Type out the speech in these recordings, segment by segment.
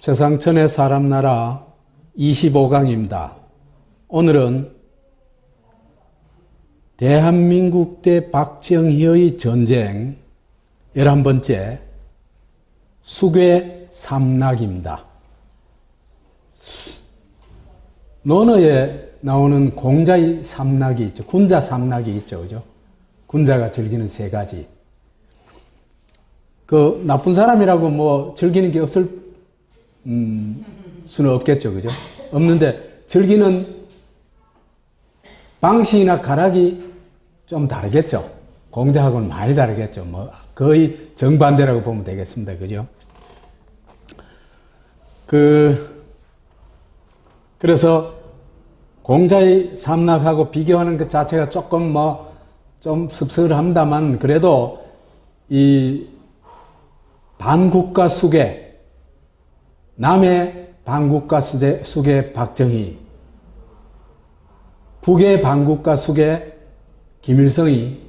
최상천의 사람나라 25강입니다. 오늘은 대한민국 대 박정희의 전쟁 11번째 수괴 삼락입니다. 논어에 나오는 공자의 삼락이 있죠. 군자 삼락이 있죠. 그죠? 군자가 즐기는 세 가지. 그 나쁜 사람이라고 뭐 즐기는 게 없을 수는 없겠죠. 그죠? 없는데 즐기는 방식이나 가락이 좀 다르겠죠. 공자하고는 많이 다르겠죠. 뭐 거의 정반대라고 보면 되겠습니다. 그죠? 그래서 공자의 삼락하고 비교하는 것 자체가 조금 좀 씁쓸합니다만 그래도 이 반국가 수괴, 남의 반국가 수괴 박정희, 북의 반국가 수괴 김일성이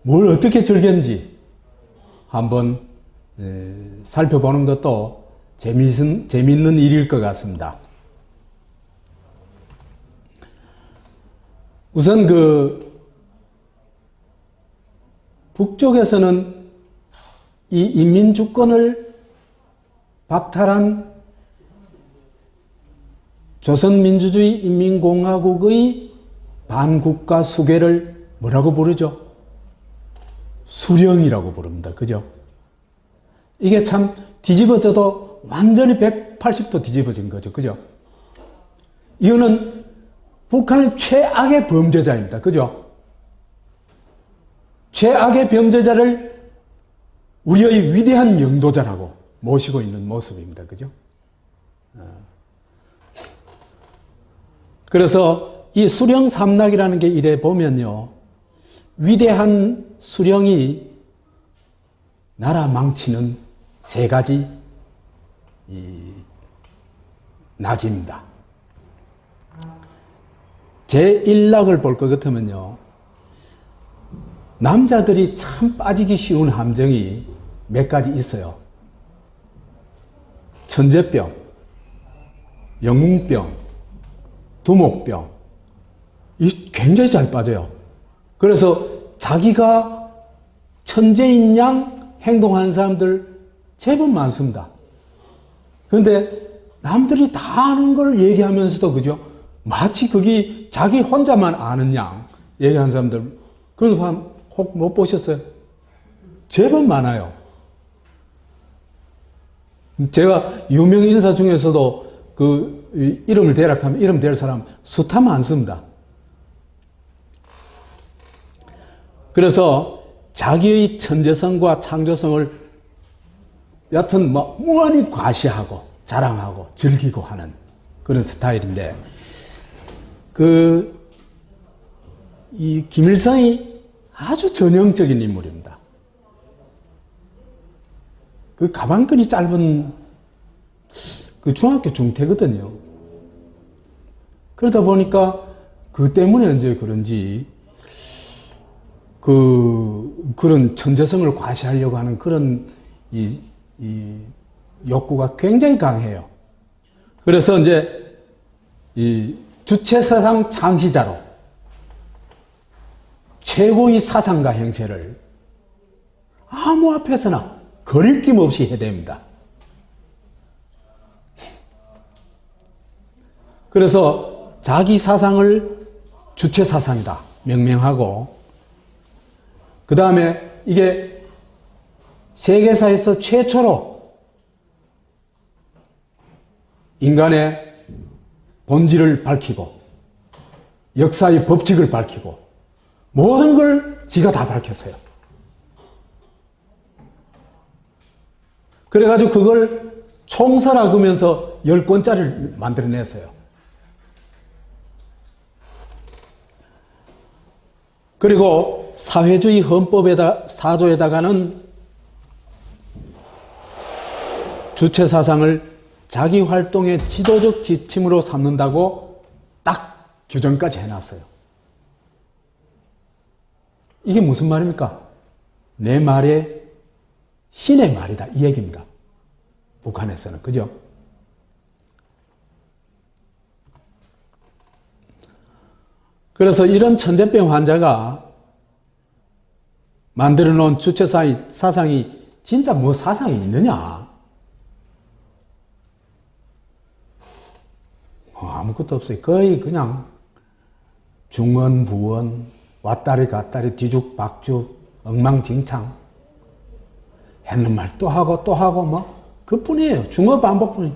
뭘 어떻게 즐겼는지 한번 살펴보는 것도 재미있는 일일 것 같습니다. 우선 북쪽에서는 이 인민주권을 박탈한 조선민주주의 인민공화국의 반국가 수괴를 뭐라고 부르죠? 수령이라고 부릅니다. 그죠? 이게 참 뒤집어져도 완전히 180도 뒤집어진 거죠. 그죠? 이거는 북한의 최악의 범죄자입니다. 그죠? 최악의 범죄자를 우리의 위대한 영도자라고 모시고 있는 모습입니다. 그죠? 그래서 이 수령 삼락이라는 게 이래 보면요. 위대한 수령이 나라 망치는 세 가지 낙입니다. 제1낙을 볼 것 같으면요. 남자들이 참 빠지기 쉬운 함정이 몇 가지 있어요. 천재병, 영웅병, 두목병. 이 굉장히 잘 빠져요. 그래서 자기가 천재인 양 행동하는 사람들 제법 많습니다. 그런데 남들이 다 아는 걸 얘기하면서도 그죠? 마치 그게 자기 혼자만 아는 양 얘기하는 사람들 그런 사람 혹 못 보셨어요? 제법 많아요. 제가 유명 인사 중에서도 이름을 대략하면 이름 될 사람 수타 많습니다. 그래서 자기의 천재성과 창조성을 여튼 무한히 과시하고 자랑하고 즐기고 하는 그런 스타일인데 이 김일성이 아주 전형적인 인물입니다. 가방끈이 짧은 중학교 중퇴거든요. 그러다 보니까 그 때문에 이제 그런지 그런 천재성을 과시하려고 하는 그런 이 욕구가 굉장히 강해요. 그래서 이제 이 주체사상 창시자로 최고의 사상가 행세를 아무 앞에서나 거리낌 없이 해댑니다. 그래서 자기 사상을 주체사상이다 명명하고 그 다음에 이게 세계사에서 최초로 인간의 본질을 밝히고 역사의 법칙을 밝히고 모든 걸 지가 다 밝혔어요. 그래가지고 그걸 총설하면서 10권짜리를 만들어냈어요. 그리고 사회주의 사조에다가는 주체사상을 자기 활동의 지도적 지침으로 삼는다고 딱 규정까지 해놨어요. 이게 무슨 말입니까? 내 말에 신의 말이다 이 얘기입니다. 북한에서는. 그죠? 그래서 이런 천재병 환자가 만들어 놓은 주체 사상이 진짜 뭐 사상이 있느냐? 아무것도 없어요. 거의 그냥 중언, 부언, 왔다리 갔다리, 뒤죽박죽, 엉망진창. 했는 말 또 하고, 뭐, 그뿐이에요. 중어 반복뿐이에요.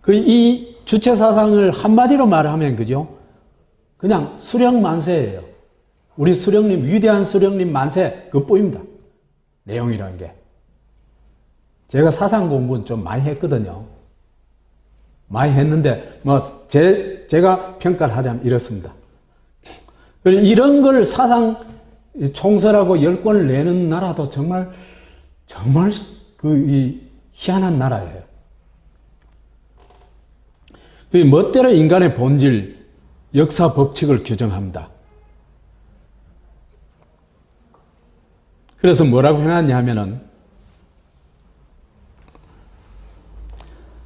이 주체 사상을 한마디로 말하면, 그죠? 그냥 수령 만세예요. 우리 수령님, 위대한 수령님 만세, 그뿐입니다. 내용이라는 게. 제가 사상 공부는 좀 많이 했거든요. 많이 했는데, 뭐, 제가 평가를 하자면 이렇습니다. 이런 걸 사상 총설하고 10권을 내는 나라도 정말 희한한 나라예요. 멋대로 인간의 본질, 역사 법칙을 규정합니다. 그래서 뭐라고 해놨냐 하면은,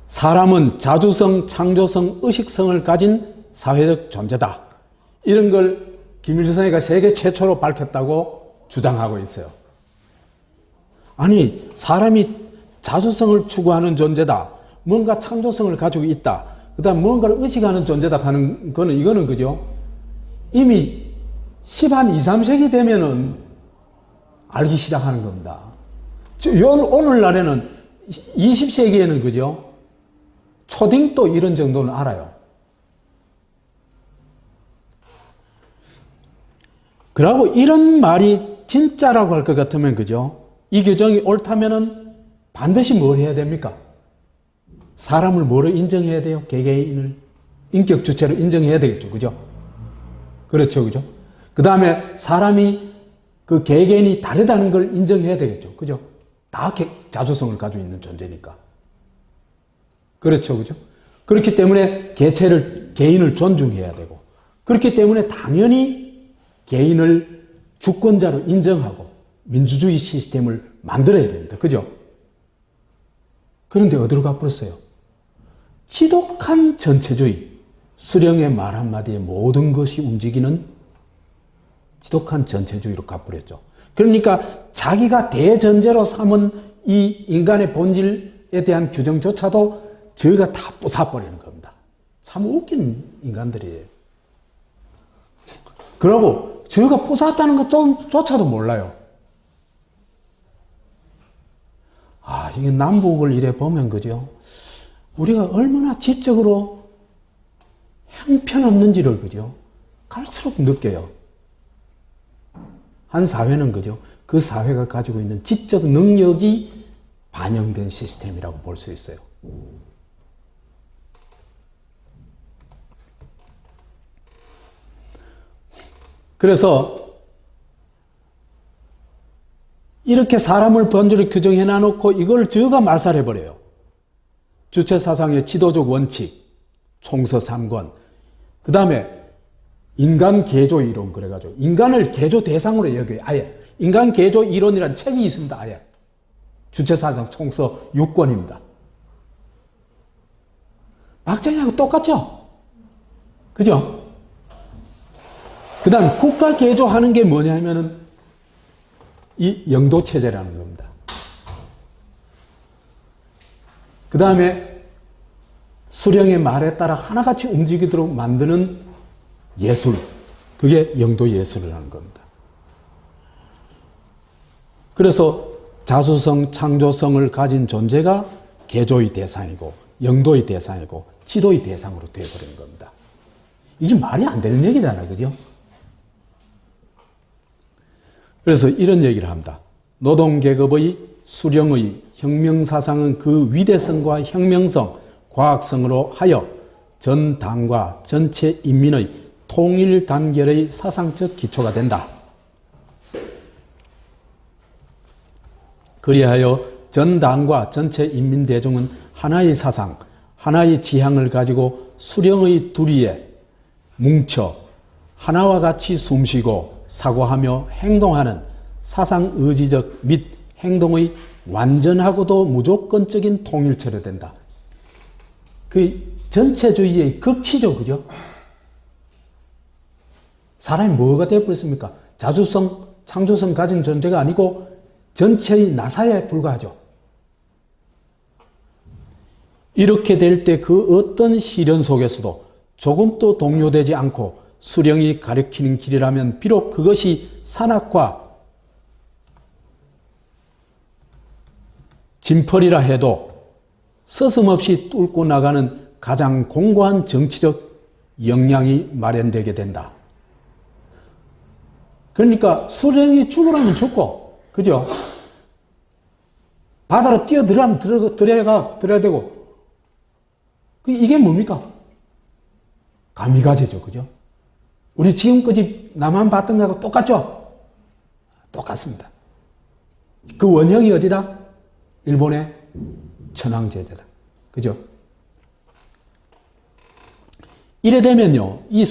사람은 자주성, 창조성, 의식성을 가진 사회적 존재다. 이런 걸 김일성이가 세계 최초로 밝혔다고 주장하고 있어요. 아니, 사람이 자주성을 추구하는 존재다. 뭔가 창조성을 가지고 있다. 그 다음 뭔가를 의식하는 존재다 하는 거는, 이거는 그죠? 이미 10한 2, 3세기 되면은 알기 시작하는 겁니다. 오늘날에는 20세기에는 그죠? 초딩도 이런 정도는 알아요. 그러고 이런 말이 진짜라고 할 것 같으면, 그죠? 이 규정이 옳다면은 반드시 뭘 해야 됩니까? 사람을 뭐로 인정해야 돼요? 개개인을. 인격 주체로 인정해야 되겠죠. 그죠? 그렇죠. 그죠? 그 다음에 사람이 그 개개인이 다르다는 걸 인정해야 되겠죠. 그죠? 다 자주성을 가지고 있는 존재니까. 그렇죠. 그죠? 그렇기 때문에 개인을 존중해야 되고, 그렇기 때문에 당연히 개인을 주권자로 인정하고 민주주의 시스템을 만들어야 됩니다. 그죠? 그런데 어디로 가버렸어요? 지독한 전체주의, 수령의 말 한마디에 모든 것이 움직이는 지독한 전체주의로 가버렸죠. 그러니까 자기가 대전제로 삼은 이 인간의 본질에 대한 규정조차도 저희가 다 부숴버리는 겁니다. 참 웃긴 인간들이에요. 그러고 저희가 부쉈다는 것조차도 몰라요. 이게 남북을 이래 보면, 그죠? 우리가 얼마나 지적으로 형편없는지를, 그죠? 갈수록 느껴요. 한 사회는, 그죠? 그 사회가 가지고 있는 지적 능력이 반영된 시스템이라고 볼 수 있어요. 그래서 이렇게 사람을 본질을 규정해 놔놓고 이걸 저가 말살해버려요. 주체사상의 지도적 원칙, 총서 3권, 그 다음에 인간 개조 이론, 그래가지고 인간을 개조 대상으로 여겨요. 아예 인간 개조 이론이라는 책이 있습니다. 아예 주체사상 총서 6권입니다. 막장이하고 똑같죠? 그죠? 그 다음 국가 개조하는 게 뭐냐면은 이 영도체제라는 겁니다. 그 다음에 수령의 말에 따라 하나같이 움직이도록 만드는 예술, 그게 영도예술이라는 겁니다. 그래서 자수성, 창조성을 가진 존재가 개조의 대상이고 영도의 대상이고 지도의 대상으로 되어버리는 겁니다. 이게 말이 안 되는 얘기잖아요. 그죠? 그래서 이런 얘기를 합니다. 노동계급의 수령의 혁명사상은 그 위대성과 혁명성, 과학성으로 하여 전 당과 전체 인민의 통일 단결의 사상적 기초가 된다. 그리하여 전 당과 전체 인민대중은 하나의 사상, 하나의 지향을 가지고 수령의 두리에 뭉쳐 하나와 같이 숨쉬고 사고하며 행동하는 사상의지적 및 행동의 완전하고도 무조건적인 통일체로 된다. 그 전체주의의 극치죠, 그죠? 사람이 뭐가 되어버렸습니까? 자주성, 창조성 가진 존재가 아니고 전체의 나사에 불과하죠. 이렇게 될 때 그 어떤 시련 속에서도 조금도 동요되지 않고 수령이 가리키는 길이라면 비록 그것이 산악과 진펄이라 해도 서슴없이 뚫고 나가는 가장 공고한 정치적 역량이 마련되게 된다. 그러니까 수령이 죽으라면 죽고, 그죠? 바다로 뛰어들어가면 들어야 되고, 이게 뭡니까? 가미가제죠, 그죠? 우리 지금까지 나만 봤던 거하고 똑같죠? 똑같습니다. 그 원형이 어디다? 일본의 천황제제다. 그죠? 이래 되면요, 이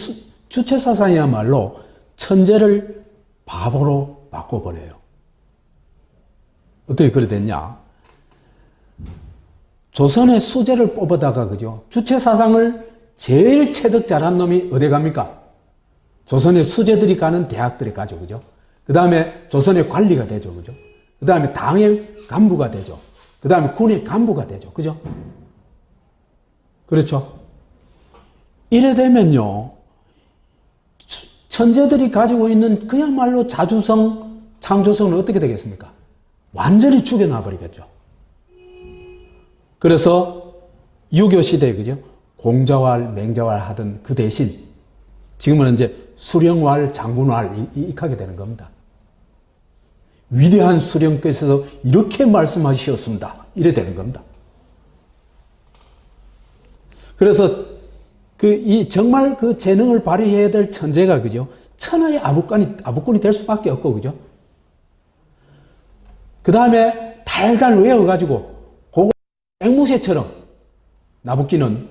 주체사상이야말로 천재를 바보로 바꿔버려요. 어떻게 그래 됐냐? 조선의 수재를 뽑아다가, 그죠? 주체사상을 제일 체득 잘한 놈이 어디 갑니까? 조선의 수재들이 가는 대학들에 가죠, 그죠? 그 다음에 조선의 관리가 되죠, 그죠? 그 다음에 당의 간부가 되죠. 그 다음에 군의 간부가 되죠, 그죠? 그렇죠? 이래 되면요, 천재들이 가지고 있는 그야말로 자주성, 창조성은 어떻게 되겠습니까? 완전히 죽여놔 버리겠죠. 그래서 유교 시대에, 그죠? 공자왈, 맹자왈 하던 그 대신 지금은 이제 수령왈, 장군왈 익하게 되는 겁니다. 위대한 수령께서 이렇게 말씀하셨습니다. 이래 되는 겁니다. 그래서 정말 그 재능을 발휘해야 될 천재가, 그죠? 천하의 아부꾼이 될 수밖에 없고, 그죠? 그 다음에 달달 외워가지고, 앵무새처럼 나불대는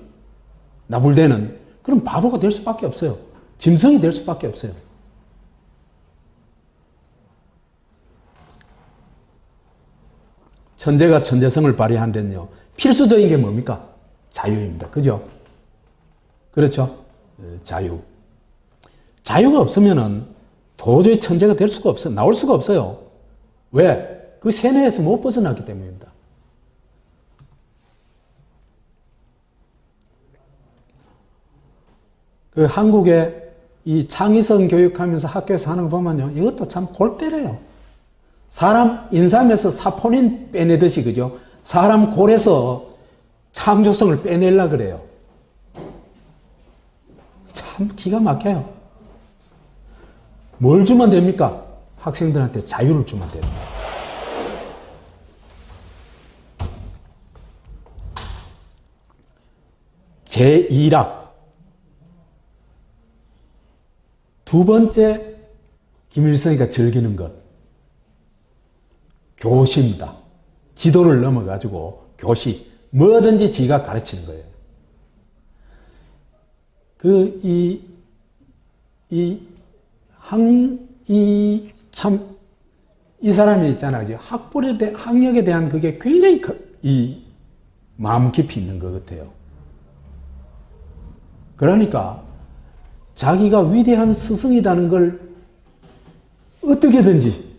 그런 바보가 될 수밖에 없어요. 짐승이 될 수밖에 없어요. 천재가 천재성을 발휘한 데는요, 필수적인 게 뭡니까? 자유입니다. 그죠? 그렇죠? 자유. 자유가 없으면은 도저히 천재가 될 수가 없어요. 나올 수가 없어요. 왜? 그 세뇌에서 못 벗어나기 때문입니다. 그 한국에 이 창의성 교육하면서 학교에서 하는 거 보면요, 이것도 참 골 때려요. 사람 인삼에서 사포닌 빼내듯이, 그죠? 사람 골에서 창조성을 빼내려고 그래요. 참 기가 막혀요. 뭘 주면 됩니까? 학생들한테 자유를 주면 돼요. 제2락. 두 번째 김일성이가 즐기는 것. 교시입니다. 지도를 넘어가지고 교시. 뭐든지 지가 가르치는 거예요. 이 사람이 있잖아요. 학력에 대한 그게 굉장히 마음 깊이 있는 것 같아요. 그러니까 자기가 위대한 스승이라는 걸 어떻게든지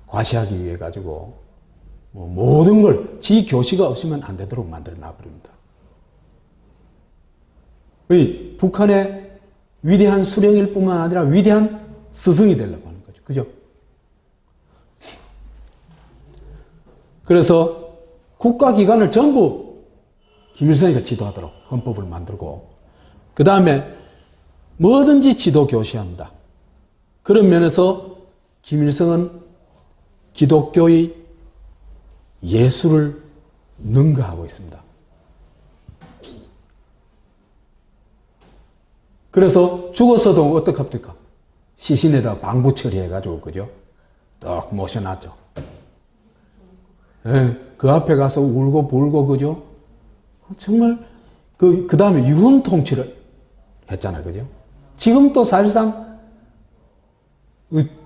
과시하기 위해 가지고 모든 걸 지 교시가 없으면 안 되도록 만들어 놔버립니다. 북한의 위대한 수령일 뿐만 아니라 위대한 스승이 되려고 하는 거죠. 그죠? 그래서 국가기관을 전부 김일성이가 지도하도록 헌법을 만들고, 그 다음에 뭐든지 지도 교시합니다. 그런 면에서 김일성은 기독교의 예술을 능가하고 있습니다. 그래서 죽어서도 어떡합니까? 시신에다 방부 처리해가지고, 그죠? 딱 모셔놨죠. 그 앞에 가서 울고 불고, 그죠? 정말, 그 다음에 유훈 통치를 했잖아요. 그죠? 지금도 사실상,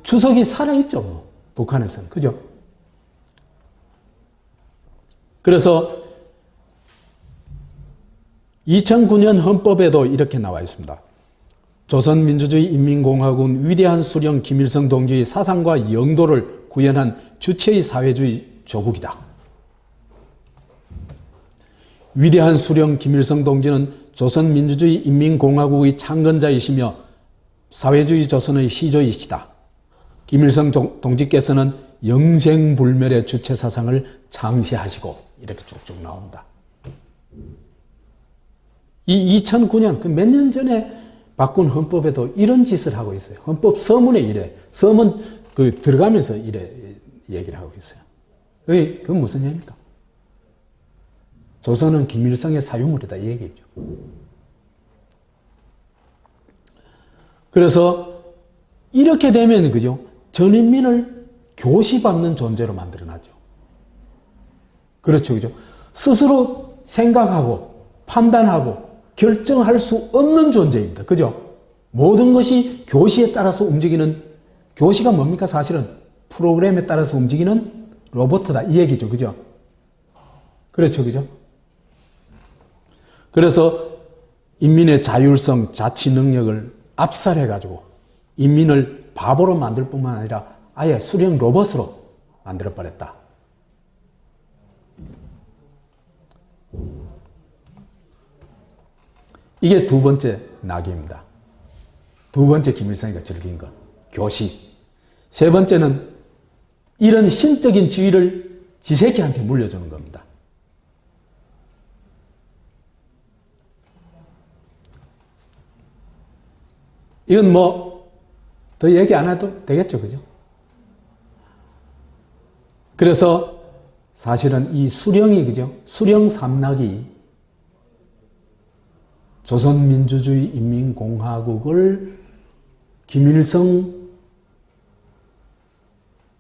주석이 살아있죠. 뭐. 북한에서는. 그죠? 그래서 2009년 헌법에도 이렇게 나와 있습니다. 조선민주주의 인민공화국은 위대한 수령 김일성 동지의 사상과 영도를 구현한 주체의 사회주의 조국이다. 위대한 수령 김일성 동지는 조선민주주의 인민공화국의 창건자이시며 사회주의 조선의 시조이시다. 김일성 동지께서는 영생불멸의 주체 사상을 창시하시고 이렇게 쭉쭉 나옵니다. 이 2009년 몇 년 전에 바꾼 헌법에도 이런 짓을 하고 있어요. 헌법 서문에 이래. 서문 들어가면서 이래 얘기를 하고 있어요. 그건 무슨 얘기입니까? 조선은 김일성의 사유물이다 이 얘기죠. 그래서 이렇게 되면 그죠? 전인민을 교시받는 존재로 만들어놨죠. 그렇죠, 그죠? 스스로 생각하고 판단하고 결정할 수 없는 존재입니다. 그죠? 모든 것이 교시에 따라서 움직이는, 교시가 뭡니까? 사실은 프로그램에 따라서 움직이는 로봇이다 이 얘기죠. 그죠? 그렇죠, 그죠? 그래서 인민의 자율성, 자치 능력을 압살해가지고 인민을 바보로 만들 뿐만 아니라 아예 수령 로봇으로 만들어버렸다. 이게 두 번째 낙입니다. 두 번째 김일성이가 즐긴 것, 교시. 세 번째는 이런 신적인 지위를 지새끼한테 물려주는 겁니다. 이건 더 얘기 안 해도 되겠죠, 그죠? 그래서 사실은 이 수령이, 그죠? 수령 삼락이 조선민주주의 인민공화국을 김일성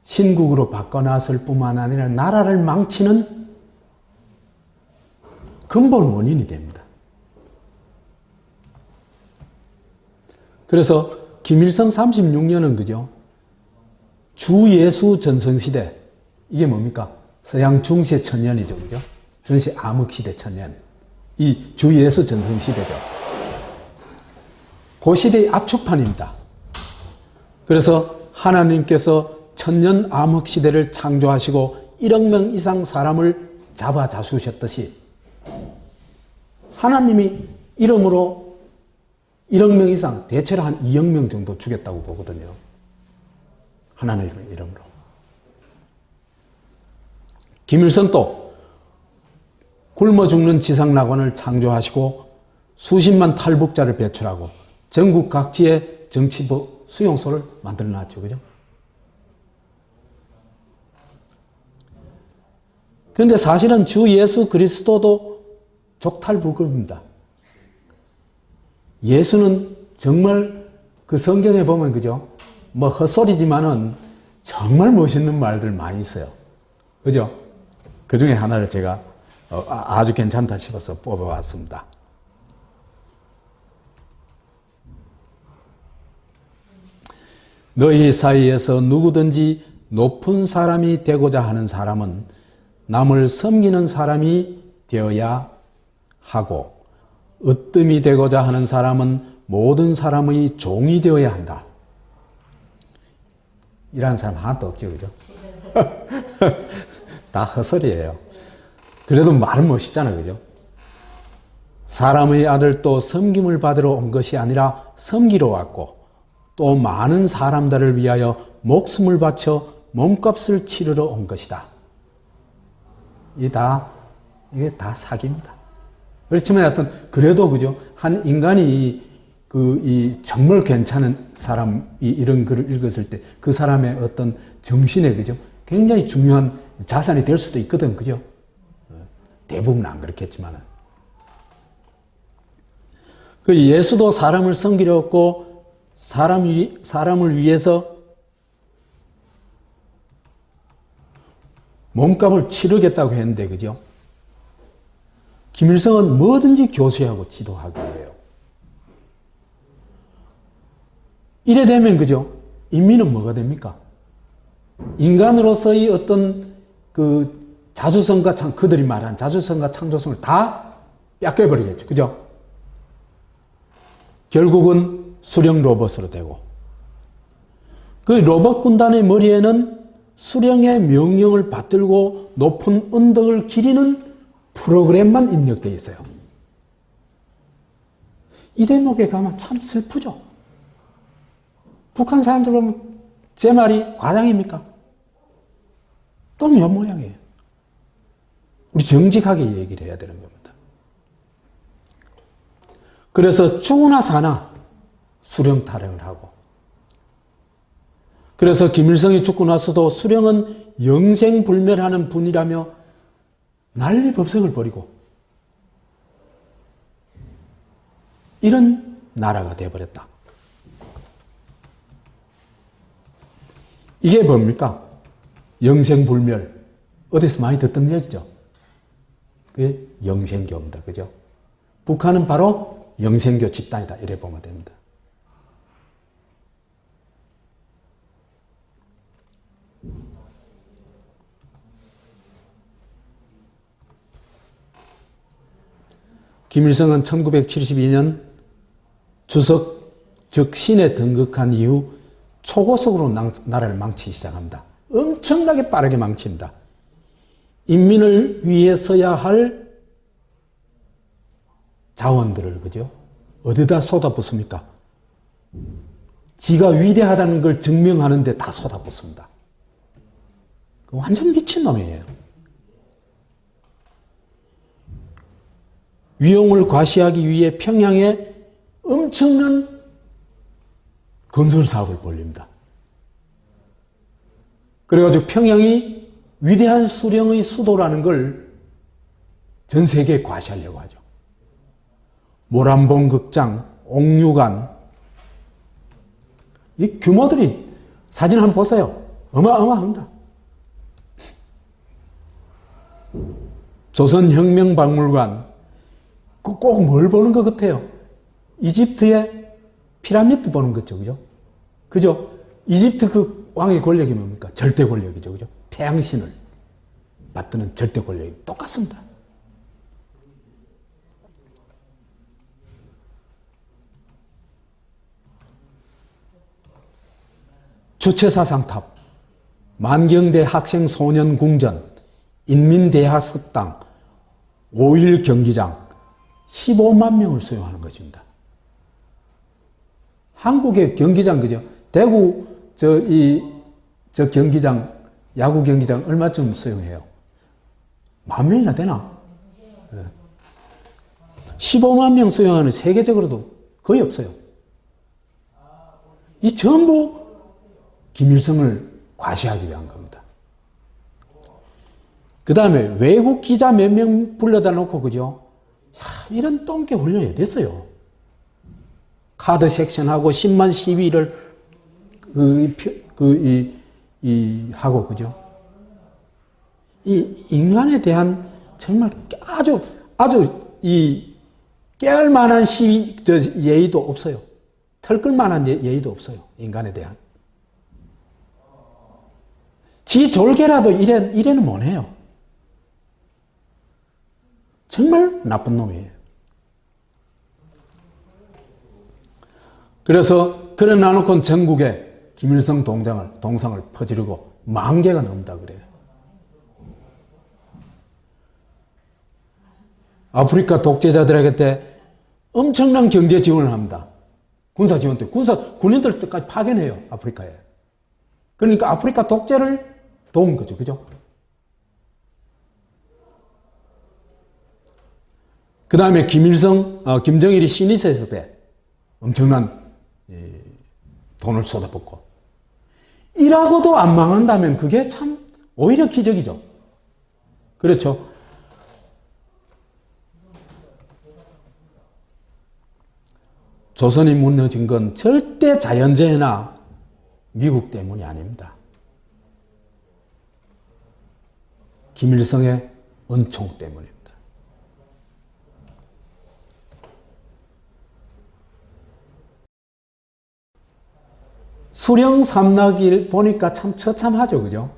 신국으로 바꿔놨을 뿐만 아니라 나라를 망치는 근본 원인이 됩니다. 그래서 김일성 36년은 그죠? 주예수 전성시대, 이게 뭡니까? 서양 중세 천년이죠, 그죠? 전시 암흑시대 천년. 이 주예수 전성시대죠. 그 시대의 압축판입니다. 그래서 하나님께서 천년 암흑시대를 창조하시고 1억 명 이상 사람을 잡아 다스셨듯이 하나님이 이름으로 1억 명 이상, 대체로 한 2억 명 정도 죽였다고 보거든요. 하나님의 이름으로. 김일성도 굶어 죽는 지상낙원을 창조하시고 수십만 탈북자를 배출하고 전국 각지에 정치부 수용소를 만들어 놨죠. 그죠? 그런데 사실은 주 예수 그리스도도 족탈부급입니다. 예수는 정말 그 성경에 보면 그죠? 헛소리지만은 정말 멋있는 말들 많이 있어요. 그죠? 그 중에 하나를 제가 아주 괜찮다 싶어서 뽑아왔습니다. 너희 사이에서 누구든지 높은 사람이 되고자 하는 사람은 남을 섬기는 사람이 되어야 하고 으뜸이 되고자 하는 사람은 모든 사람의 종이 되어야 한다. 이라는 사람 하나도 없죠, 그죠? 다 헛소리예요. 그래도 말은 멋있잖아요, 그죠? 사람의 아들도 섬김을 받으러 온 것이 아니라 섬기러 왔고 또 많은 사람들을 위하여 목숨을 바쳐 몸값을 치르러 온 것이다. 이게 다 사기입니다. 그렇지만 하여튼 그래도 그죠? 한 인간이 이 정말 괜찮은 사람이 이런 글을 읽었을 때 그 사람의 어떤 정신에 그죠? 굉장히 중요한 자산이 될 수도 있거든, 그죠? 대부분 안 그렇겠지만은. 그 예수도 사람을 섬기려 했고 사람을 위해서 몸값을 치르겠다고 했는데, 그죠? 김일성은 뭐든지 교수하고 지도하고 해요. 이래 되면, 그죠? 인민은 뭐가 됩니까? 인간으로서의 어떤 그 자주성과 그들이 말한 자주성과 창조성을 다 뺏겨버리겠죠. 그죠? 결국은 수령 로봇으로 되고, 그 로봇 군단의 머리에는 수령의 명령을 받들고 높은 언덕을 기리는 프로그램만 입력되어 있어요. 이 대목에 가면 참 슬프죠. 북한 사람들 보면 제 말이 과장입니까? 또 몇 모양이에요. 우리 정직하게 얘기를 해야 되는 겁니다. 그래서 죽으나 사나 수령 타령을 하고, 그래서 김일성이 죽고 나서도 수령은 영생불멸하는 분이라며 난리법석을 벌이고 이런 나라가 되어버렸다. 이게 뭡니까? 영생불멸. 어디서 많이 듣던 얘기죠. 그게 영생교입니다. 그죠? 북한은 바로 영생교 집단이다. 이래 보면 됩니다. 김일성은 1972년 주석, 즉 신에 등극한 이후 초고속으로 나라를 망치기 시작합니다. 엄청나게 빠르게 망칩니다. 인민을 위해 써야 할 자원들을, 그죠? 어디다 쏟아붓습니까? 지가 위대하다는 걸 증명하는 데 다 쏟아붓습니다. 완전 미친놈이에요. 위용을 과시하기 위해 평양에 엄청난 건설 사업을 벌립니다. 그래가지고 평양이 위대한 수령의 수도라는 걸 전 세계에 과시하려고 하죠. 모란봉 극장, 옥류관, 이 규모들이 사진 한번 보세요. 어마어마합니다. 조선혁명박물관, 꼭 뭘 보는 것 같아요? 이집트의 피라미드 보는 거죠. 그죠? 그죠? 이집트 그 왕의 권력이 뭡니까? 절대 권력이죠. 그죠? 태양신을 받드는 절대 권력이 똑같습니다. 주체사상탑, 만경대 학생소년궁전, 인민대하석당, 5일 경기장, 15만 명을 수용하는 것입니다. 한국의 경기장, 그죠? 대구, 저 경기장, 야구 경기장 얼마쯤 수용해요? 10,000명이나 되나? 15만 명 수용하는 세계적으로도 거의 없어요. 이 전부 김일성을 과시하기 위한 겁니다. 그 다음에 외국 기자 몇 명 불러다 놓고, 그죠? 야, 이런 똥개 훈련이 됐어요. 카드 섹션하고 10만 시위를 하고, 그죠? 이 인간에 대한 정말 아주 깨알 만한 예의도 없어요. 털끌 만한 예의도 없어요. 인간에 대한. 지 졸개라도 이래는 못해요. 정말 나쁜 놈이에요. 그래서 그래놔놓고 전국에 김일성 동상을 퍼지르고 10,000개가 넘는다 그래요. 아프리카 독재자들에게 엄청난 경제 지원을 합니다. 군사 지원 때 군인들 때까지 파견해요. 아프리카에. 그러니까 아프리카 독재를 도운 거죠. 그죠? 그 다음에 김정일이 신의사협에 엄청난 돈을 쏟아붓고, 이라고도 안 망한다면 그게 참 오히려 기적이죠. 그렇죠? 조선이 무너진 건 절대 자연재해나 미국 때문이 아닙니다. 김일성의 은총 때문입니다. 수령 삼락일 보니까 참 처참하죠, 그죠?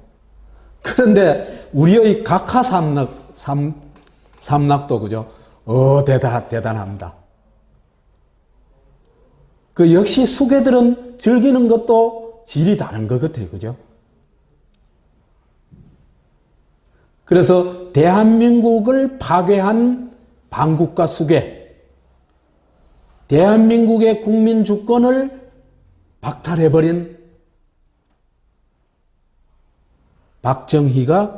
그런데 우리의 각하 삼락도, 그죠? 대단합니다. 그 역시 수괴들은 즐기는 것도 질이 다른 것 같아요, 그죠? 그래서 대한민국을 파괴한 반국가 수괴, 대한민국의 국민 주권을 박탈해버린 박정희는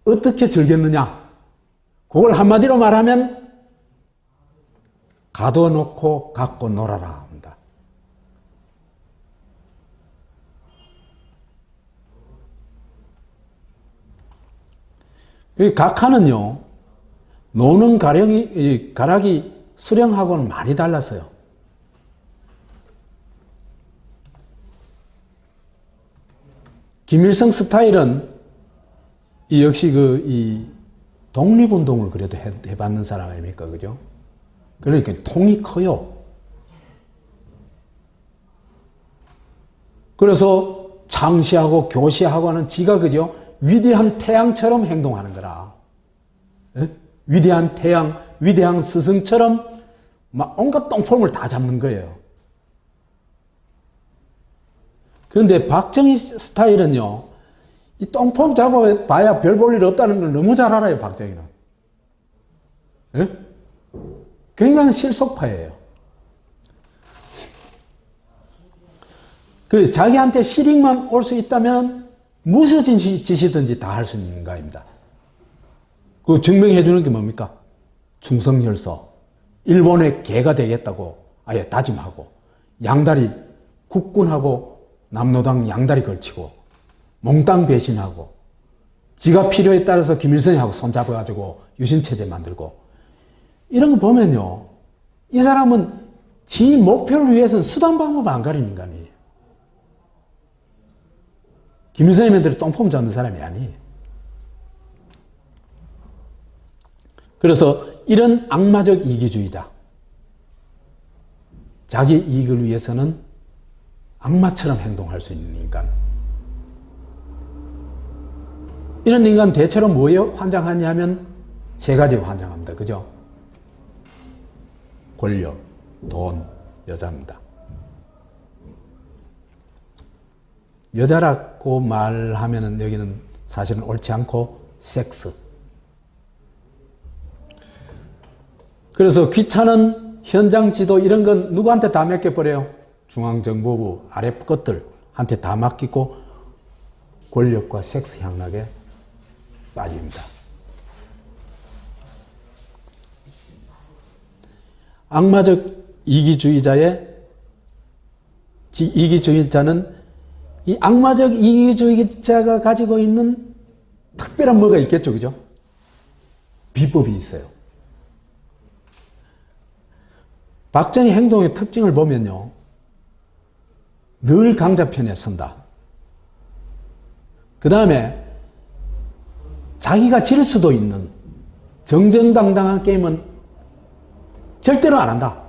어떻게 즐겼느냐? 그걸 한마디로 말하면 가둬놓고 갖고 놀아라 합니다. 이 각하는요, 노는 가락이 수령하고는 많이 달랐어요. 김일성 스타일은 역시 이 독립운동을 그래도 해봤는 사람 아닙니까? 그죠? 그러니까 통이 커요. 그래서 창시하고 교시하고 하는 지가, 그죠? 위대한 태양처럼 행동하는 거라. 에? 위대한 태양, 위대한 스승처럼 막 온갖 똥폼을 다 잡는 거예요. 그런데 박정희 스타일은요, 이 똥폼 잡아봐야 별 볼 일 없다는 걸 너무 잘 알아요, 박정희는. 에? 굉장히 실속파예요. 자기한테 실익만 올 수 있다면 무슨 짓이든지 다 할 수 있는 가입니다. 그 증명해 주는 게 뭡니까? 충성열서. 일본의 개가 되겠다고 아예 다짐하고, 양다리, 국군하고 남노당 양다리 걸치고, 몽땅 배신하고, 지가 필요에 따라서 김일성하고 손잡아가지고 유신체제 만들고, 이런 거 보면요, 이 사람은 지 목표를 위해서는 수단 방법 안 가리는 인간이에요. 김일성님들이 똥폼 잡는 사람이 아니에요. 그래서 이런 악마적 이기주의자, 자기 이익을 위해서는 악마처럼 행동할 수 있는 인간, 이런 인간 대체로 뭐에 환장하냐면 세 가지에 환장합니다. 그죠? 권력, 돈, 여자입니다. 여자라고 말하면은 여기는 사실은 옳지 않고 섹스. 그래서 귀찮은 현장 지도 이런 건 누구한테 다 맡겨버려요? 중앙정보부 아래 것들한테 다 맡기고 권력과 섹스 향락에 빠집니다. 악마적 이기주의자는 이 악마적 이기주의자가 가지고 있는 특별한 뭐가 있겠죠, 그죠? 비법이 있어요. 박정희 행동의 특징을 보면요, 늘 강자 편에 선다. 그 다음에 자기가 질 수도 있는 정정당당한 게임은 절대로 안 한다.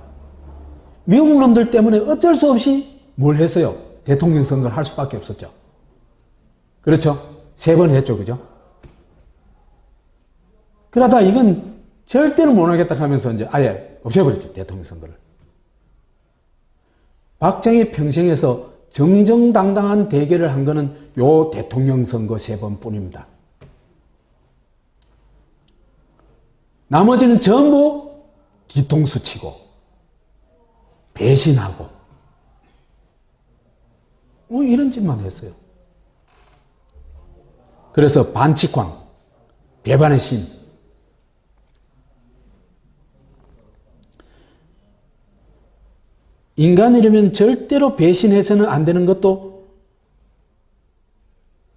미국 놈들 때문에 어쩔 수 없이 뭘 했어요? 대통령 선거를 할 수밖에 없었죠. 그렇죠? 3번 했죠, 그죠? 그러다 이건 절대로 못 하겠다 하면서 이제 아예 없애버렸죠, 대통령 선거를. 박정희 평생에서 정정당당한 대결을 한 거는 요 대통령 선거 3번 뿐입니다. 나머지는 전부 뒤통수 치고 배신하고 이런 짓만 했어요. 그래서 반칙광, 배반의 신. 인간이라면 절대로 배신해서는 안 되는 것도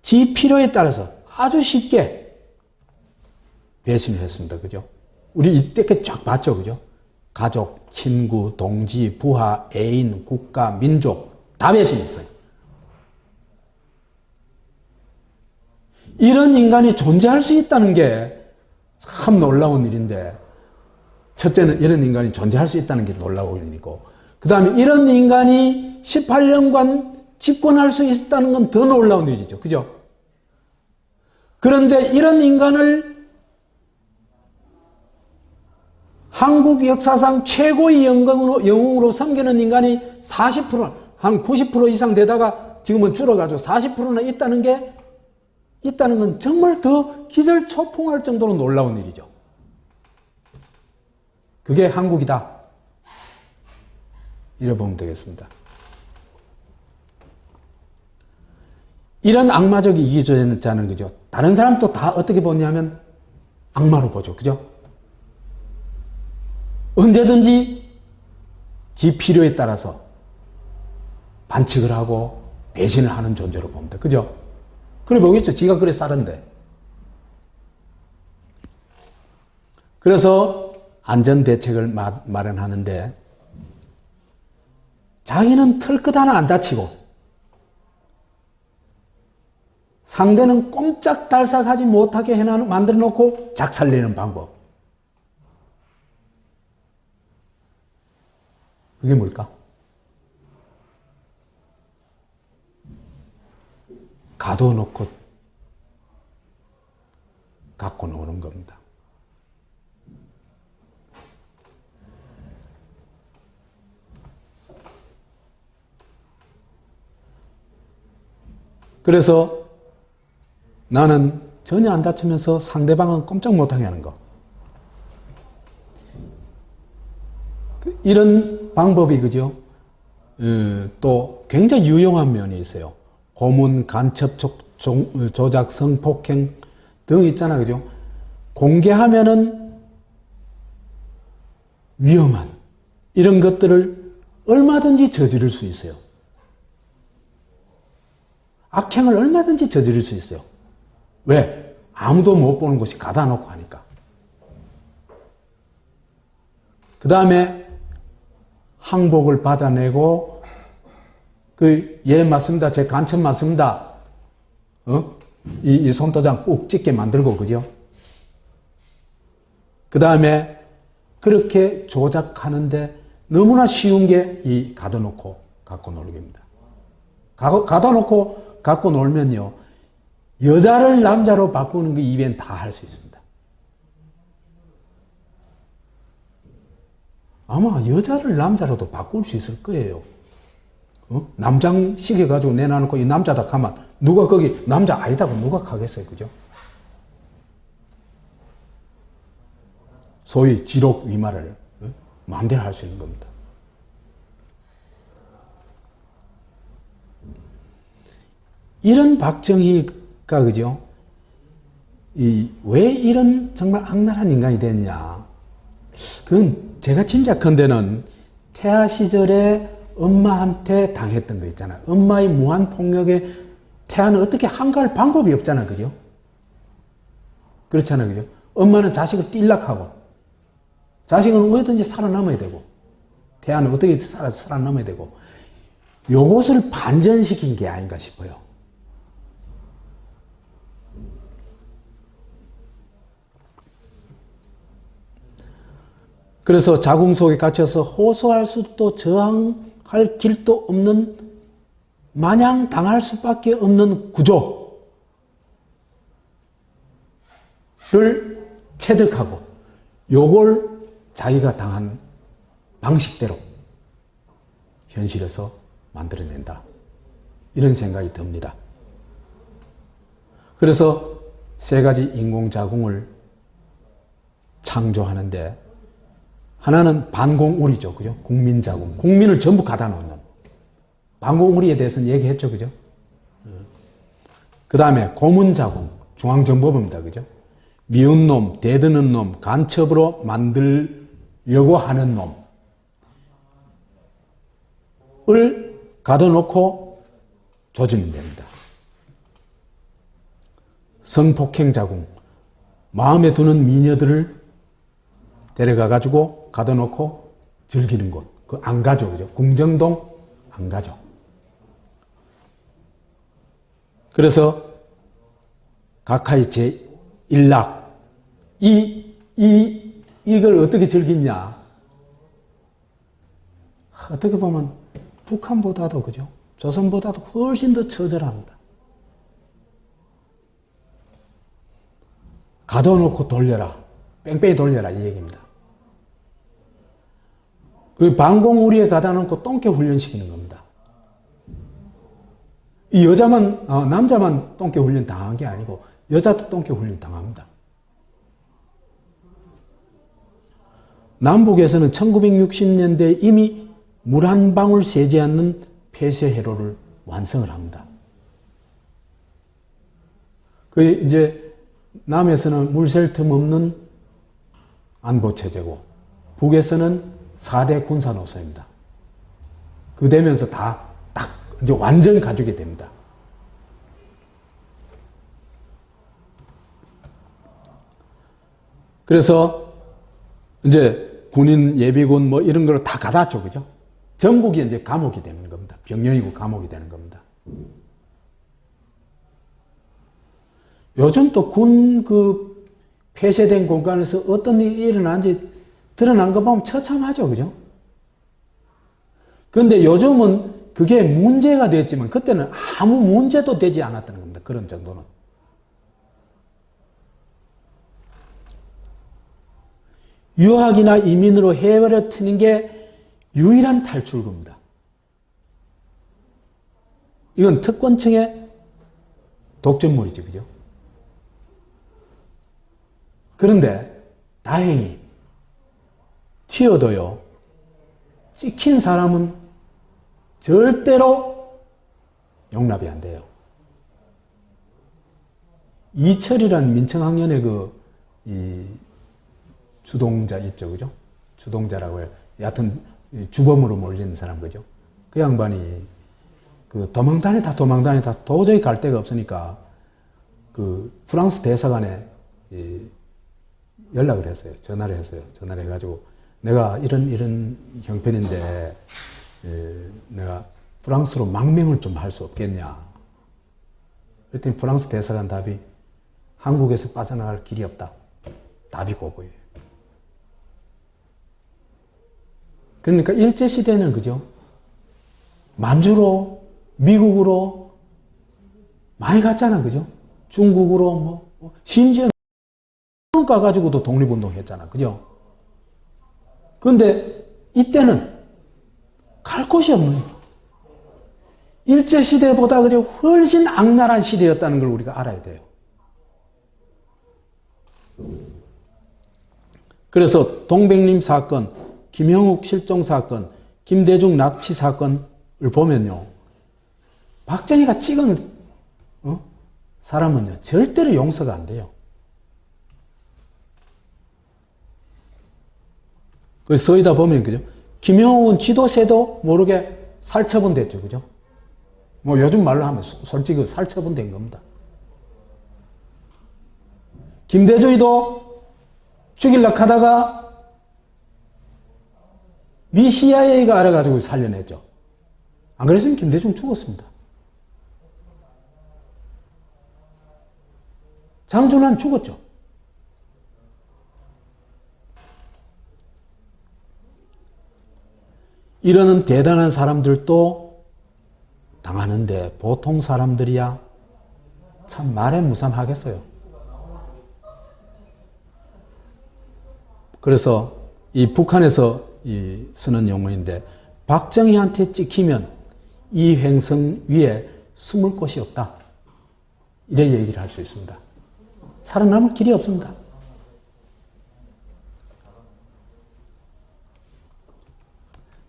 지 필요에 따라서 아주 쉽게 배신을 했습니다. 그죠? 우리 이때까지 쫙 봤죠. 그죠? 가족, 친구, 동지, 부하, 애인, 국가, 민족 다 배신했어요. 이런 인간이 존재할 수 있다는 게 참 놀라운 일인데, 첫째는 이런 인간이 존재할 수 있다는 게 놀라운 일이고, 그 다음에 이런 인간이 18년간 집권할 수 있었다는 건 더 놀라운 일이죠. 그죠? 그런데 이런 인간을 한국 역사상 최고의 영웅으로 섬기는 인간이 40%, 한 90% 이상 되다가 지금은 줄어가지고 40%나 있다는 건 정말 더 기절초풍할 정도로 놀라운 일이죠. 그게 한국이다. 이래 보면 되겠습니다. 이런 악마적 이기주의자는 그죠? 다른 사람도 다 어떻게 보냐면 악마로 보죠. 그죠? 언제든지 지 필요에 따라서 반칙을 하고 배신을 하는 존재로 봅니다. 그죠? 그래 보겠죠. 지가 그래 싸른데. 그래서 안전대책을 마련하는데 자기는 털끝 하나 안 다치고 상대는 꼼짝달싹하지 못하게 만들어 놓고 작살내는 방법. 그게 뭘까? 가둬놓고 갖고 노는 겁니다. 그래서 나는 전혀 안 다치면서 상대방은 꼼짝 못하게 하는 거. 이런 방법이 그죠? 또 굉장히 유용한 면이 있어요. 고문, 간첩, 조작, 성폭행 등 있잖아, 그죠? 공개하면은 위험한 이런 것들을 얼마든지 저지를 수 있어요. 악행을 얼마든지 저지를 수 있어요. 왜? 아무도 못 보는 곳이 가다 놓고 하니까. 그 다음에 항복을 받아내고 예 맞습니다. 제 간첩 맞습니다. 이 손도장 꾹 찍게 만들고 그죠? 그 다음에 그렇게 조작하는데 너무나 쉬운 게 이 가둬놓고 갖고 놀기입니다. 가둬놓고 갖고 놀면요 여자를 남자로 바꾸는 그 이벤트 다 할 수 있습니다. 아마 여자를 남자로도 바꿀 수 있을 거예요. 남장 시켜가지고 내놔놓고 이 남자다 가면 누가 거기 남자 아니다고 누가 가겠어요. 그죠? 소위 지록 위마를 마음대로 할 수 있는 겁니다. 이런 박정희가 그죠? 왜 이런 정말 악랄한 인간이 됐냐? 그건 제가 짐작컨대는 태아 시절에 엄마한테 당했던 거 있잖아요. 엄마의 무한 폭력에 태아는 어떻게 한가할 방법이 없잖아, 그죠? 그렇잖아요, 그죠? 엄마는 자식을 띨락하고 자식은 어디든지 살아남아야 되고 태아는 어떻게 살아남아야 되고 요것을 반전시킨 게 아닌가 싶어요. 그래서 자궁 속에 갇혀서 호소할 수도 저항할 길도 없는 마냥 당할 수밖에 없는 구조를 체득하고 요걸 자기가 당한 방식대로 현실에서 만들어낸다. 이런 생각이 듭니다. 그래서 세 가지 인공자궁을 창조하는데 하나는 반공우리죠. 그죠? 국민자궁. 국민을 전부 가다 놓는. 반공우리에 대해서는 얘기했죠. 그죠? 그 다음에 고문자궁. 중앙정보부입니다. 그죠? 미운 놈, 대드는 놈, 간첩으로 만들려고 하는 놈을 가둬놓고 조지면 됩니다. 성폭행자궁. 마음에 드는 미녀들을 데려가가지고 가둬놓고 즐기는 곳. 그 안 가죠. 그죠? 궁정동 안 가죠. 그래서 각하의 제1락. 이걸 어떻게 즐기냐. 어떻게 보면 북한보다도, 그죠? 조선보다도 훨씬 더 처절합니다. 가둬놓고 돌려라. 뺑뺑이 돌려라. 이 얘기입니다. 그 방공우리에 가다 놓고 똥개 훈련시키는 겁니다. 이 남자만 똥개 훈련 당한 게 아니고, 여자도 똥개 훈련 당합니다. 남북에서는 1960년대에 이미 물 한 방울 새지 않는 폐쇄 회로를 완성을 합니다. 그 이제 남에서는 물 셀 틈 없는 안보 체제고, 북에서는 4대 군사 노선입니다. 그 되면서 다 딱 이제 완전 가지게 됩니다. 그래서 이제 군인 예비군 뭐 이런 걸 다 가다죠, 그죠? 전국이 이제 감옥이 되는 겁니다. 병영이고 감옥이 되는 겁니다. 요즘 또 군 폐쇄된 공간에서 어떤 일이 일어난지 드러난 거 보면 처참하죠, 그죠? 그런데 요즘은 그게 문제가 됐지만 그때는 아무 문제도 되지 않았다는 겁니다. 그런 정도는. 유학이나 이민으로 해외를 트는 게 유일한 탈출구입니다. 이건 특권층의 독점물이죠, 그죠? 그런데 다행히 튀어도요, 찍힌 사람은 절대로 용납이 안 돼요. 이철이라는 민청학년의 주동자 있죠, 그죠? 주동자라고 해요. 여하튼 주범으로 몰리는 사람, 그죠? 그 양반이 도망다니다 도저히 갈 데가 없으니까 프랑스 대사관에 연락을 했어요. 전화를 했어요. 전화를 해가지고 내가 이런 형편인데 내가 프랑스로 망명을 좀 할 수 없겠냐. 그랬더니 프랑스 대사관 답이 한국에서 빠져나갈 길이 없다. 답이 그거예요. 그러니까 일제시대는, 그죠? 만주로, 미국으로 많이 갔잖아, 그죠? 중국으로, 심지어 가가지고도 독립운동 했잖아, 그죠? 그런데 이때는 갈 곳이 없는, 일제시대보다 그죠? 훨씬 악랄한 시대였다는 걸 우리가 알아야 돼요. 그래서 동백림 사건, 김형욱 실종 사건, 김대중 납치 사건을 보면요, 박정희가 찍은 사람은요 절대로 용서가 안 돼요. 그래서 서이다 보면, 그죠? 김형욱은 지도새도 모르게 살처분 됐죠, 그죠? 요즘 말로 하면 솔직히 살처분 된 겁니다. 김대중이도 죽이려고 하다가 미 CIA가 알아가지고 살려냈죠. 안 그랬으면 김대중 죽었습니다. 장준환 죽었죠. 이러는 대단한 사람들도 당하는데 보통 사람들이야 참 말에 무삼하겠어요. 그래서 이 북한에서 쓰는 용어인데, 박정희한테 찍히면 이 횡성 위에 숨을 곳이 없다. 이래 얘기를 할 수 있습니다. 살아남을 길이 없습니다.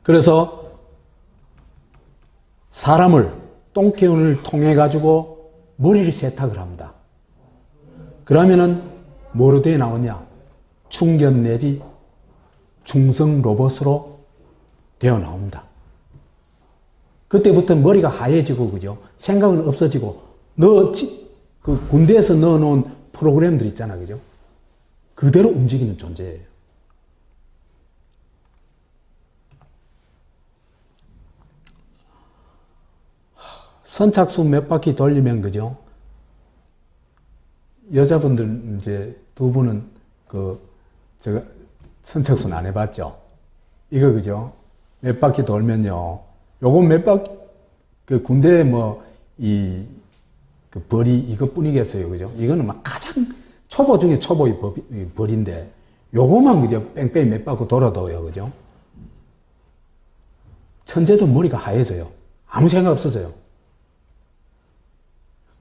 그래서 사람을 똥개운을 통해 가지고 머리를 세탁을 합니다. 그러면은 뭐로 되어 나오냐? 충견 내지 중성 로봇으로 되어 나옵니다. 그때부터 머리가 하얘지고, 그죠? 생각은 없어지고, 군대에서 넣어놓은 프로그램들 있잖아, 그죠? 그대로 움직이는 존재예요. 선착순 몇 바퀴 돌리면, 그죠? 여자분들 이제 두 분은 제가 선착순 안 해봤죠? 이거, 그죠? 몇 바퀴 돌면요. 요거 몇 바퀴, 그 군대에 뭐, 그 벌이 이것뿐이겠어요. 그죠? 이거는 막 가장 초보 중에 초보의 벌인데, 요거만 그죠? 뺑뺑이 몇 바퀴 돌아도요. 그죠? 천재도 머리가 하얘져요. 아무 생각 없어져요.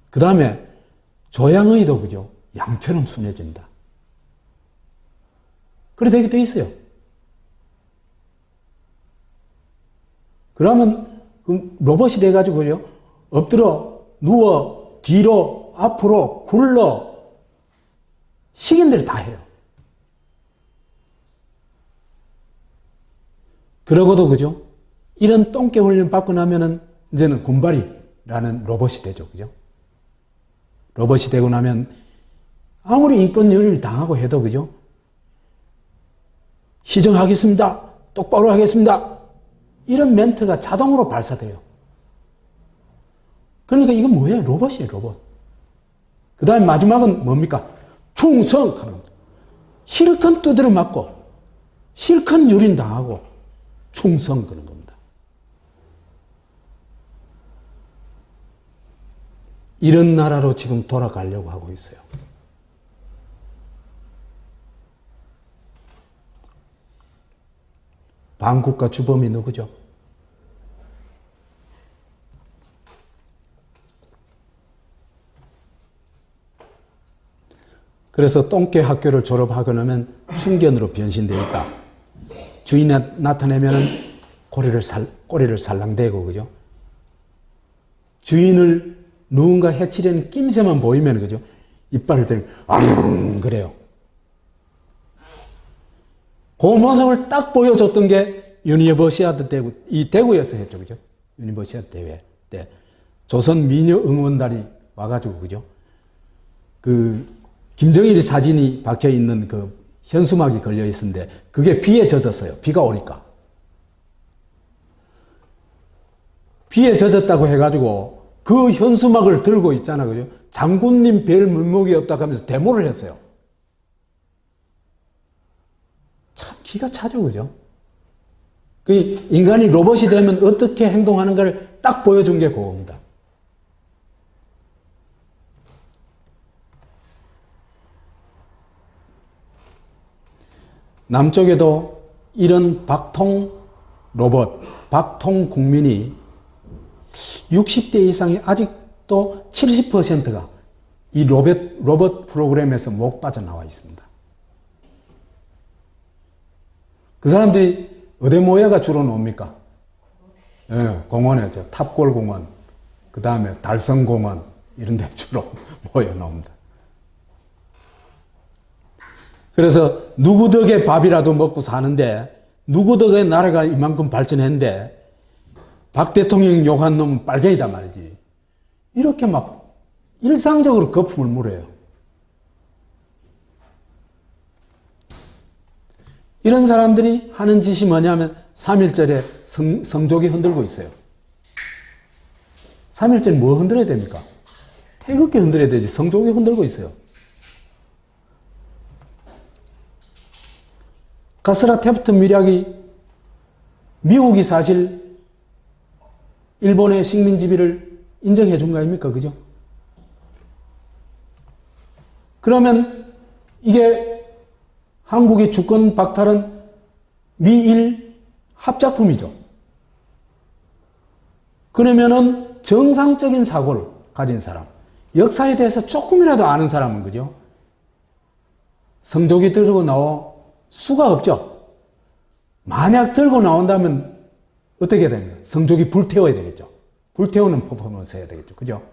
그 다음에 조양의도 그죠? 양처럼 순해집니다. 그래 되게 돼 있어요. 그러면 로봇이 돼가지고 그죠? 엎드려, 누워, 뒤로, 앞으로, 굴러, 시킨 대로 다 해요. 그러고도 그죠? 이런 똥개 훈련 받고 나면은 이제는 군발이라는 로봇이 되죠. 그죠? 로봇이 되고 나면 아무리 인권 유린을 당하고 해도 그죠? 시정하겠습니다. 똑바로 하겠습니다. 이런 멘트가 자동으로 발사돼요. 그러니까 이건 뭐예요? 로봇이에요, 로봇. 그 다음에 마지막은 뭡니까? 충성! 하는 겁니다. 실컷 두드려 맞고, 실컷 유린 당하고, 충성 그런 겁니다. 이런 나라로 지금 돌아가려고 하고 있어요. 반국가 주범이 누구죠? 그래서 똥개 학교를 졸업하고 나면 충견으로 변신되어 있다. 주인이 나타내면은 꼬리를 살랑대고, 그죠? 주인을 누군가 해치려는 낌새만 보이면, 그죠? 이빨을 들고, 아웅! 그래요. 그 모습을 딱 보여줬던 게 유니버시아드 대구, 이 대구에서 했죠, 그죠? 유니버시아드 대회 때. 조선 미녀 응원단이 와가지고, 그죠? 김정일이 사진이 박혀 있는 현수막이 걸려 있었는데, 그게 비에 젖었어요. 비가 오니까. 비에 젖었다고 해가지고, 그 현수막을 들고 있잖아, 그죠? 장군님 별 물목이 없다고 하면서 데모를 했어요. 참 기가 차죠, 그죠? 인간이 로봇이 되면 어떻게 행동하는가를 딱 보여준 게 그겁니다. 남쪽에도 이런 박통 로봇, 박통 국민이 60대 이상이 아직도 70%가 이 로봇 프로그램에서 못 빠져나와 있습니다. 그 사람들이 어디 모여가 주로 놉니까? 예, 공원에, 탑골 공원, 그 다음에 달성 공원, 이런 데 주로 모여 놉니다. 그래서 누구 덕에 밥이라도 먹고 사는데, 누구 덕에 나라가 이만큼 발전했는데, 박 대통령 욕한 놈은 빨갱이다 말이지. 이렇게 막 일상적으로 거품을 물어요. 이런 사람들이 하는 짓이 뭐냐면 3.1절에 성족이 흔들고 있어요. 3.1절 뭐 흔들어야 됩니까? 태극기 흔들어야 되지. 성족이 흔들고 있어요. 가스라 테프트 밀약이 미국이 사실 일본의 식민 지배를 인정해 준 거 아닙니까? 그죠? 그러면 이게 한국의 주권 박탈은 미일 합작품이죠. 그러면은 정상적인 사고를 가진 사람, 역사에 대해서 조금이라도 아는 사람은, 그죠? 성적이 들고 나올 수가 없죠. 만약 들고 나온다면 어떻게 됩니까? 성적이 불태워야 되겠죠. 불태우는 퍼포먼스 해야 되겠죠. 그죠?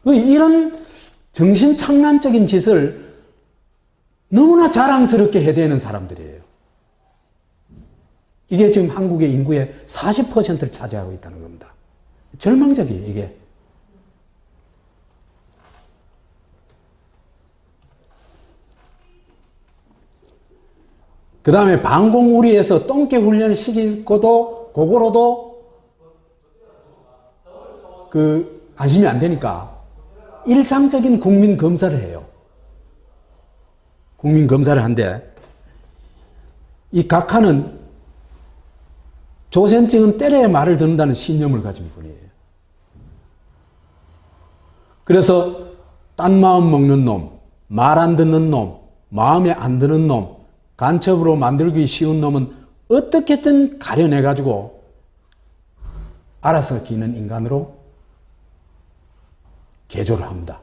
이런 정신착란적인 짓을 너무나 자랑스럽게 해대는 사람들이에요. 이게 지금 한국의 인구의 40%를 차지하고 있다는 겁니다. 절망적이에요, 이게. 그 다음에 방공우리에서 똥개 훈련을 시키고도, 그거로도 안심이 안 되니까 일상적인 국민 검사를 해요. 국민 검사를 한대 이 각하는 조센증은 때려야 말을 듣는다는 신념을 가진 분이에요. 그래서 딴 마음 먹는 놈, 말 안 듣는 놈, 마음에 안 드는 놈, 간첩으로 만들기 쉬운 놈은 어떻게든 가려내가지고 알아서 기는 인간으로 개조를 합니다.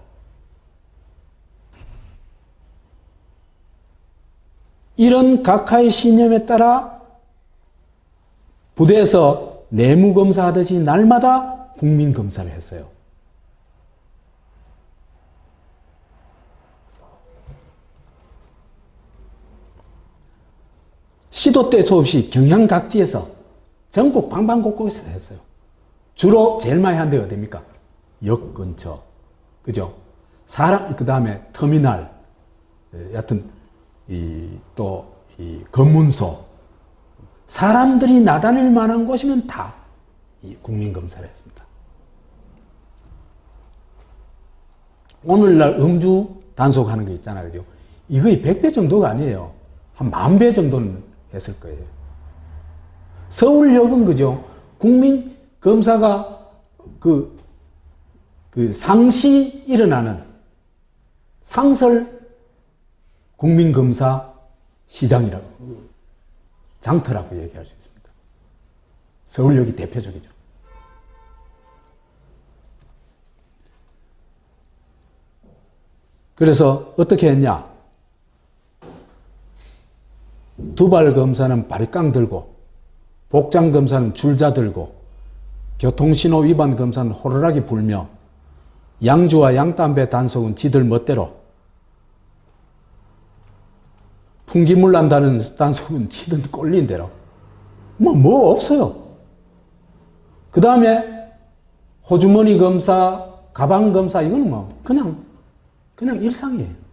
이런 각하의 신념에 따라 부대에서 내무검사 하듯이 날마다 국민검사를 했어요. 시도 때수 없이 경향 각지에서 전국 방방곡곡에서 했어요. 주로 제일 많이 한 데가 어디입니까? 역 근처. 그죠? 그 다음에 터미널, 여하튼, 이 검문소. 사람들이 나다닐 만한 곳이면 다 이 국민검사를 했습니다. 오늘날 음주 단속하는 거 있잖아요. 그죠? 이거의 100배 정도가 아니에요. 한 10,000배 정도는 했을 거예요. 서울역은 그죠? 국민검사가 그 상시 일어나는 상설 국민검사 시장이라고, 장터라고 얘기할 수 있습니다. 서울역이 대표적이죠. 그래서 어떻게 했냐? 두발검사는 바리깡 들고, 복장검사는 줄자 들고, 교통신호 위반 검사는 호루라기 불며, 양주와 양담배 단속은 지들 멋대로, 풍기물 난다는 단속은 지들 꼴린 대로, 뭐 없어요. 그 다음에 호주머니 검사, 가방 검사, 이거는 뭐 그냥 일상이에요.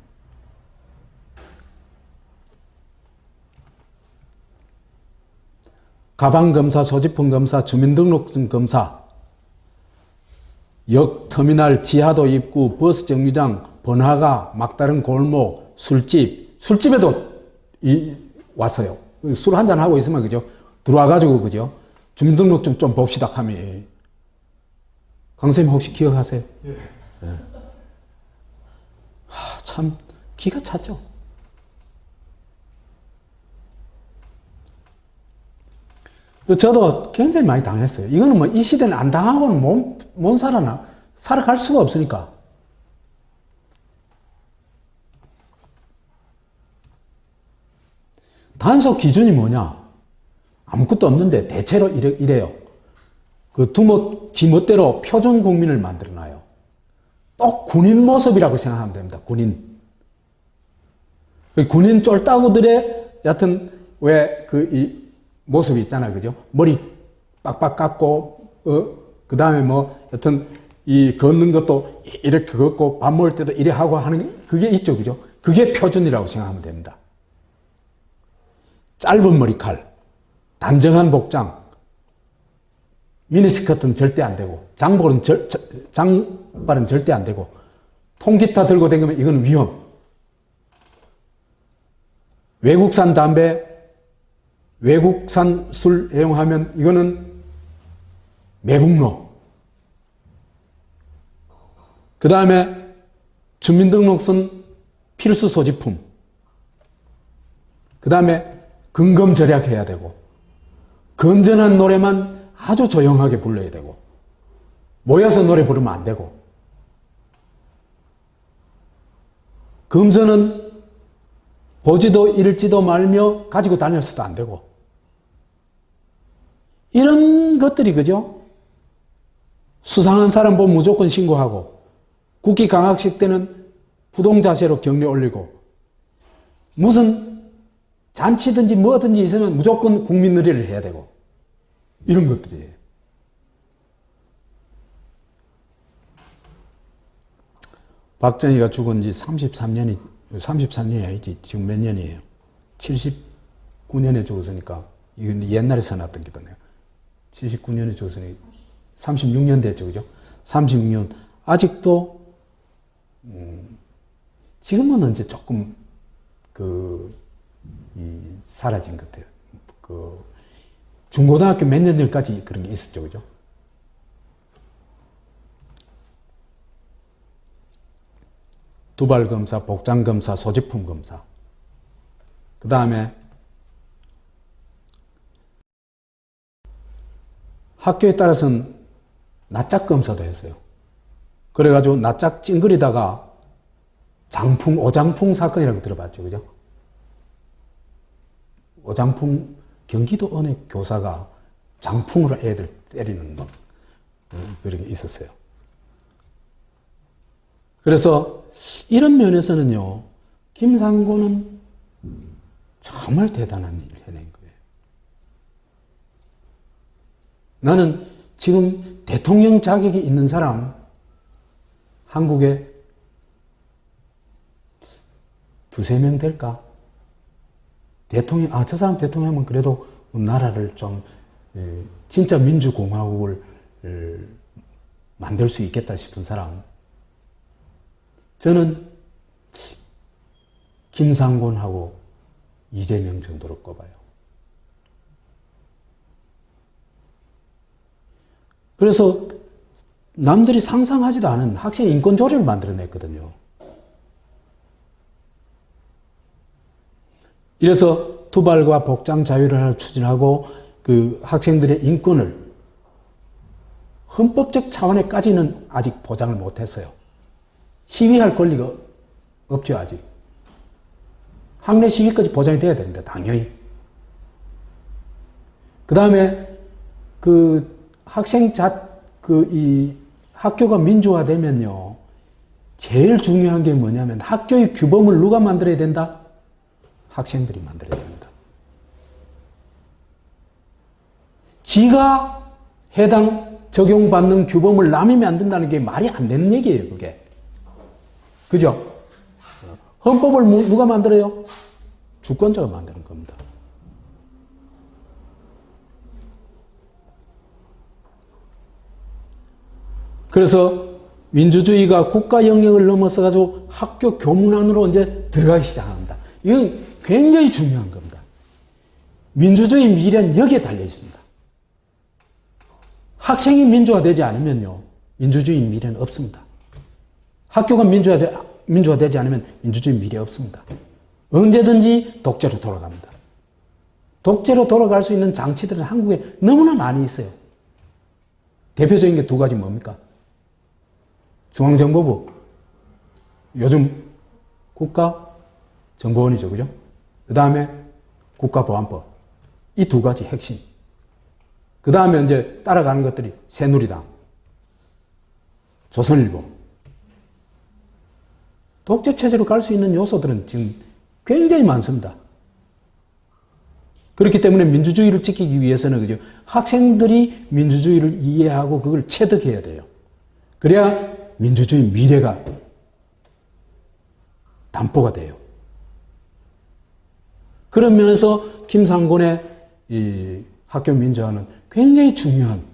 가방 검사, 소지품 검사, 주민등록증 검사, 역, 터미널, 지하도 입구, 버스 정류장, 번화가, 막다른 골목, 술집에도 왔어요. 술 한잔 하고 있으면, 그죠? 들어와가지고, 그죠? 주민등록증 좀 봅시다 하면. 강선생님 혹시 기억하세요? 예. 네. 참, 기가 찼죠? 저도 굉장히 많이 당했어요. 이거는 뭐 이 시대는 안 당하고는 못 살아갈 수가 없으니까. 단속 기준이 뭐냐? 아무것도 없는데 대체로 이래요. 지 멋대로 표준 국민을 만들어놔요. 또 군인 모습이라고 생각하면 됩니다. 군인 쫄따구들의 여하튼 이 모습이 있잖아요. 그죠? 머리 빡빡 깎고, 그 다음에 여하튼 걷는 것도 이렇게 걷고, 밥 먹을 때도 이래 하고 하는 그게 있죠. 그죠? 그게 표준이라고 생각하면 됩니다. 짧은 머리칼, 단정한 복장, 미니스커트는 절대 안 되고, 장발은 절대 안 되고, 통기타 들고 다니면 이건 위험. 외국산 담배, 외국산 술 애용하면 이거는 매국노. 그 다음에 주민등록증 필수 소지품. 그 다음에 근검 절약해야 되고, 건전한 노래만 아주 조용하게 불러야 되고, 모여서 노래 부르면 안 되고, 금서는 보지도 읽지도 말며 가지고 다녔어도 안 되고, 이런 것들이, 그죠? 수상한 사람 보면 무조건 신고하고, 국기 강학식 때는 부동자세로 경례 올리고, 무슨 잔치든지 뭐든지 있으면 무조건 국민의례를 해야 되고, 이런 것들이에요. 박정희가 죽은 지 33년이 아니지, 지금 몇 년이에요? 79년에 죽었으니까, 이건 옛날에 써놨던 게잖아요. 79년에 죽었으니 36년 됐죠, 그죠? 36년. 아직도, 지금은 이제 조금, 사라진 것 같아요. 그 중고등학교 몇 년 전까지 그런 게 있었죠, 그죠? 두발검사, 복장검사, 소지품검사. 그 다음에 학교에 따라서는 낯짝검사도 했어요. 그래가지고 낯짝 찡그리다가 오장풍 사건이라고 들어봤죠, 그죠? 오장풍, 경기도 어느 교사가 장풍으로 애들 때리는 막 그런 게 있었어요. 그래서 이런 면에서는요, 김상곤은 정말 대단한 일을 해낸 거예요. 나는 지금 대통령 자격이 있는 사람, 한국에 두세 명 될까? 저 사람 대통령이면 그래도 나라를 좀, 진짜 민주공화국을 만들 수 있겠다 싶은 사람. 저는 김상곤하고 이재명 정도로 꼽아요. 그래서 남들이 상상하지도 않은 학생 인권 조례를 만들어냈거든요. 이래서 투발과 복장 자유를 추진하고 그 학생들의 인권을 헌법적 차원에까지는 아직 보장을 못했어요. 시위할 권리가 없죠, 아직. 학내 시위까지 보장이 돼야 됩니다, 당연히. 그 다음에 이 학교가 민주화되면요, 제일 중요한 게 뭐냐면 학교의 규범을 누가 만들어야 된다? 학생들이 만들어야 됩니다. 지가 해당 적용받는 규범을 남이 만든다는 게 말이 안 되는 얘기예요, 그게. 그죠? 헌법을 누가 만들어요? 주권자가 만드는 겁니다. 그래서 민주주의가 국가 영역을 넘어서가지고 학교 교문 안으로 이제 들어가기 시작합니다. 이건 굉장히 중요한 겁니다. 민주주의 미래는 여기에 달려 있습니다. 학생이 민주화되지 않으면요, 민주주의 미래는 없습니다. 학교가 민주화되지 않으면 민주주의 미래 없습니다. 언제든지 독재로 돌아갑니다. 독재로 돌아갈 수 있는 장치들은 한국에 너무나 많이 있어요. 대표적인 게 두 가지 뭡니까? 중앙정보부, 요즘 국가정보원이죠, 그죠? 그 다음에 국가보안법, 이 두 가지 핵심. 그 다음에 이제 따라가는 것들이 새누리당, 조선일보. 독재체제로 갈 수 있는 요소들은 지금 굉장히 많습니다. 그렇기 때문에 민주주의를 지키기 위해서는, 그죠? 학생들이 민주주의를 이해하고 그걸 체득해야 돼요. 그래야 민주주의 미래가 담보가 돼요. 그런 면에서 김상곤의 이 학교 민주화는 굉장히 중요한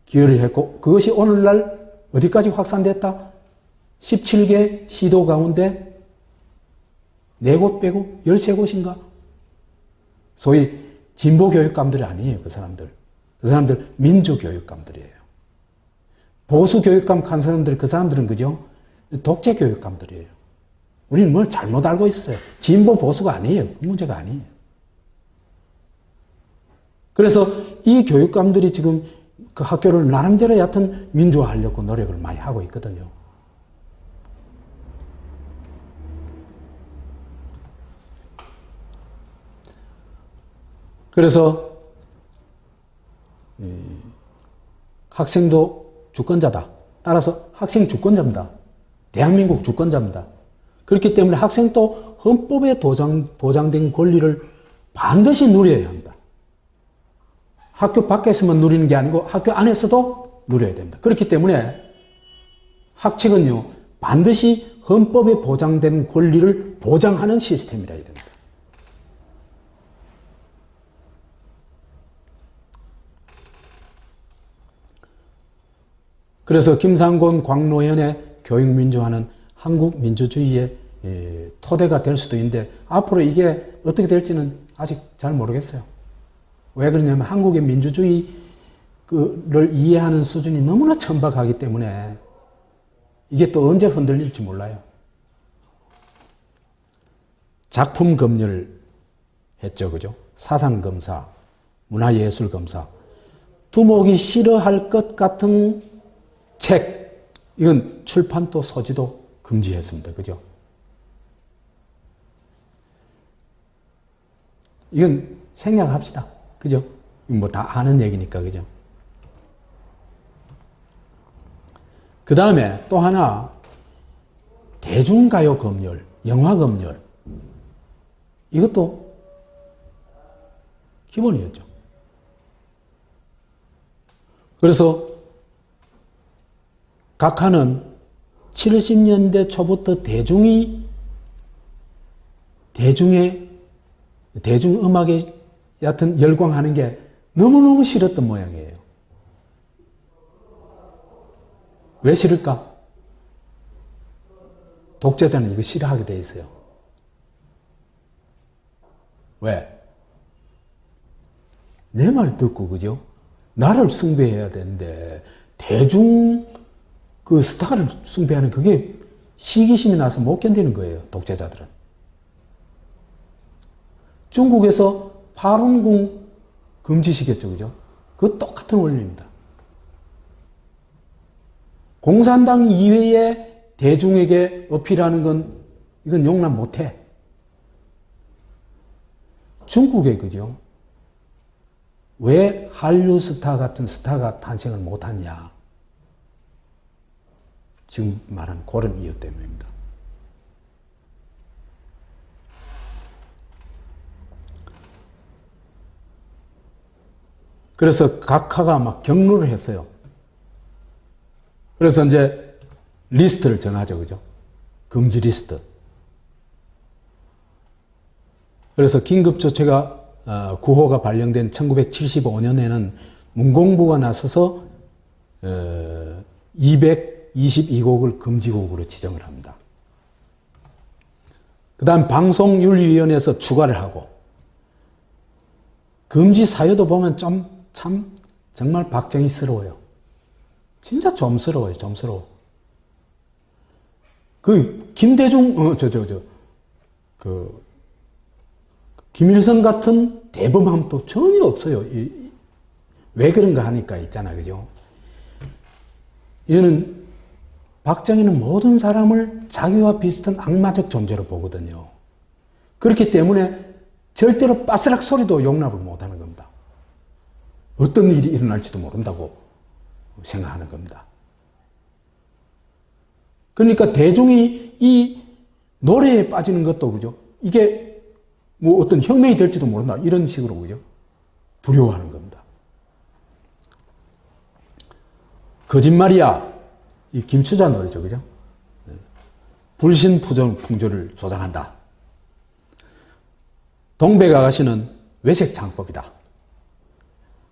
기여를 했고, 그것이 오늘날 어디까지 확산됐다? 17개 시도 가운데 4곳 빼고 13곳인가? 소위 진보교육감들이 아니에요, 그 사람들. 그 사람들 민주교육감들이에요. 보수교육감 간 사람들, 그 사람들은 그죠? 독재교육감들이에요. 우리는 뭘 잘못 알고 있었어요. 진보 보수가 아니에요. 그 문제가 아니에요. 그래서 이 교육감들이 지금 그 학교를 나름대로 얕은 민주화하려고 노력을 많이 하고 있거든요. 그래서 학생도 주권자다. 따라서 학생 주권자입니다. 대한민국 주권자입니다. 그렇기 때문에 학생도 헌법에 보장된 권리를 반드시 누려야 합니다. 학교 밖에서만 누리는 게 아니고 학교 안에서도 누려야 됩니다. 그렇기 때문에 학칙은요, 반드시 헌법에 보장된 권리를 보장하는 시스템이라 해야 됩니다. 그래서 김상곤, 광노현의 교육민주화는 한국 민주주의의 토대가 될 수도 있는데 앞으로 이게 어떻게 될지는 아직 잘 모르겠어요. 왜 그러냐면 한국의 민주주의를 이해하는 수준이 너무나 천박하기 때문에 이게 또 언제 흔들릴지 몰라요. 작품 검열 했죠, 그죠? 사상검사, 문화예술검사. 두목이 싫어할 것 같은 책, 이건 출판도 소지도 금지했습니다, 그죠? 이건 생략합시다, 그죠? 뭐 다 아는 얘기니까, 그죠? 그 다음에 또 하나, 대중가요 검열, 영화 검열. 이것도 기본이었죠. 그래서 각하는 70년대 초부터 대중음악에 얕은 열광하는 게 너무너무 싫었던 모양이에요. 왜 싫을까? 독재자는 이거 싫어하게 돼 있어요. 왜? 내 말 듣고, 그죠? 나를 숭배해야 되는데, 스타를 숭배하는 그게 시기심이 나서 못 견디는 거예요, 독재자들은. 중국에서 파룬궁 금지시켰죠, 그죠? 그 똑같은 원리입니다. 공산당 이외에 대중에게 어필하는 건, 이건 용납 못 해. 중국에, 그죠? 왜 한류 스타 같은 스타가 탄생을 못하냐? 지금 말한 그런 이유 때문입니다. 그래서 각하가 막 경로를 했어요. 그래서 이제 리스트를 정하죠, 그죠? 금지 리스트. 그래서 긴급조치가 9호가 발령된 1975년에는 문공부가 나서서 222곡을 금지곡으로 지정을 합니다. 그 다음 방송윤리위원회에서 추가를 하고, 금지 사유도 보면 정말 박정희스러워요. 진짜 좀스러워요, 좀스러워. 김일성 같은 대범함도 전혀 없어요. 왜 그런가 하니까 있잖아, 그죠? 이거는, 박정희는 모든 사람을 자기와 비슷한 악마적 존재로 보거든요. 그렇기 때문에 절대로 빠스락 소리도 용납을 못 하는 겁니다. 어떤 일이 일어날지도 모른다고 생각하는 겁니다. 그러니까 대중이 이 노래에 빠지는 것도, 그죠? 이게 뭐 어떤 혁명이 될지도 모른다. 이런 식으로, 그죠? 두려워하는 겁니다. 거짓말이야. 이 김추자 노래죠, 그죠? 불신풍조를 조장한다. 동백아가씨는 외색창법이다.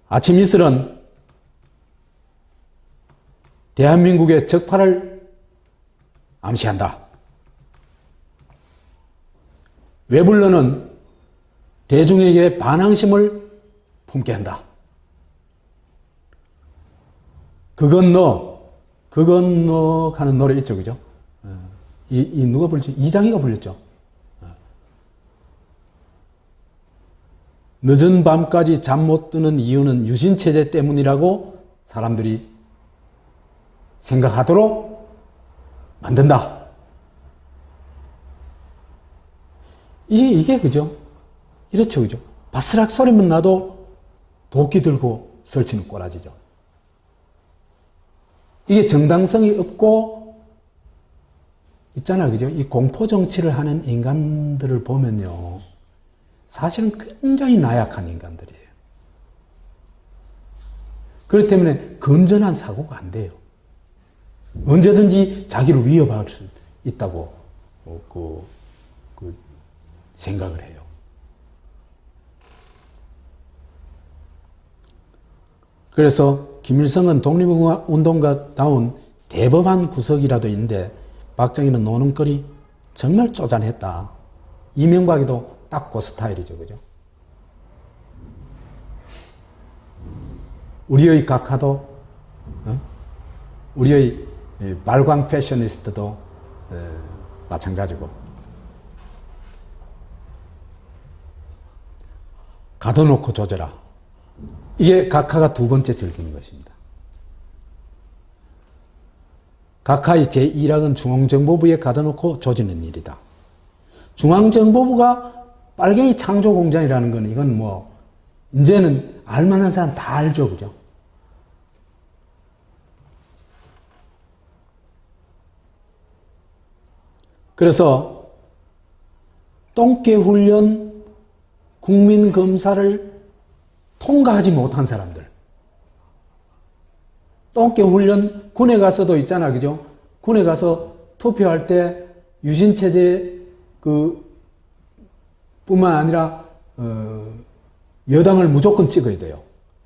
아침 이슬은 대한민국의 적파를 암시한다. 외불러는 대중에게 반항심을 품게 한다. 그건 너 하는 노래 있죠, 그죠? 누가 불렀죠? 이장희가 불렸죠. 늦은 밤까지 잠 못 드는 이유는 유신체제 때문이라고 사람들이 생각하도록 만든다. 이게 그죠? 이렇죠, 그죠? 바스락 소리만 나도 도끼 들고 설치는 꼬라지죠. 이게 정당성이 없고, 있잖아, 그죠? 이 공포정치를 하는 인간들을 보면요. 사실은 굉장히 나약한 인간들이에요. 그렇기 때문에 건전한 사고가 안 돼요. 언제든지 자기를 위협할 수 있다고 생각을 해요. 그래서 김일성은 독립운동가다운 대범한 구석이라도 있는데 박정희는 노는거리 정말 쪼잔했다. 이명박이도 딱 그 스타일이죠. 그죠? 우리의 각하도, 우리의 발광 패셔니스트도 마찬가지고. 가둬놓고 조져라. 이게 각하가 두 번째 즐기는 것입니다. 각하의 제1항은 중앙정보부에 가둬놓고 조지는 일이다. 중앙정보부가 빨갱이 창조공장이라는 건 이건 뭐 이제는 알만한 사람 다 알죠. 그죠? 그래서 똥개훈련 국민검사를 통과하지 못한 사람들, 똥개훈련 군에 가서도 있잖아. 그죠? 군에 가서 투표할 때 유신체제 뿐만 아니라 여당을 무조건 찍어야 돼요.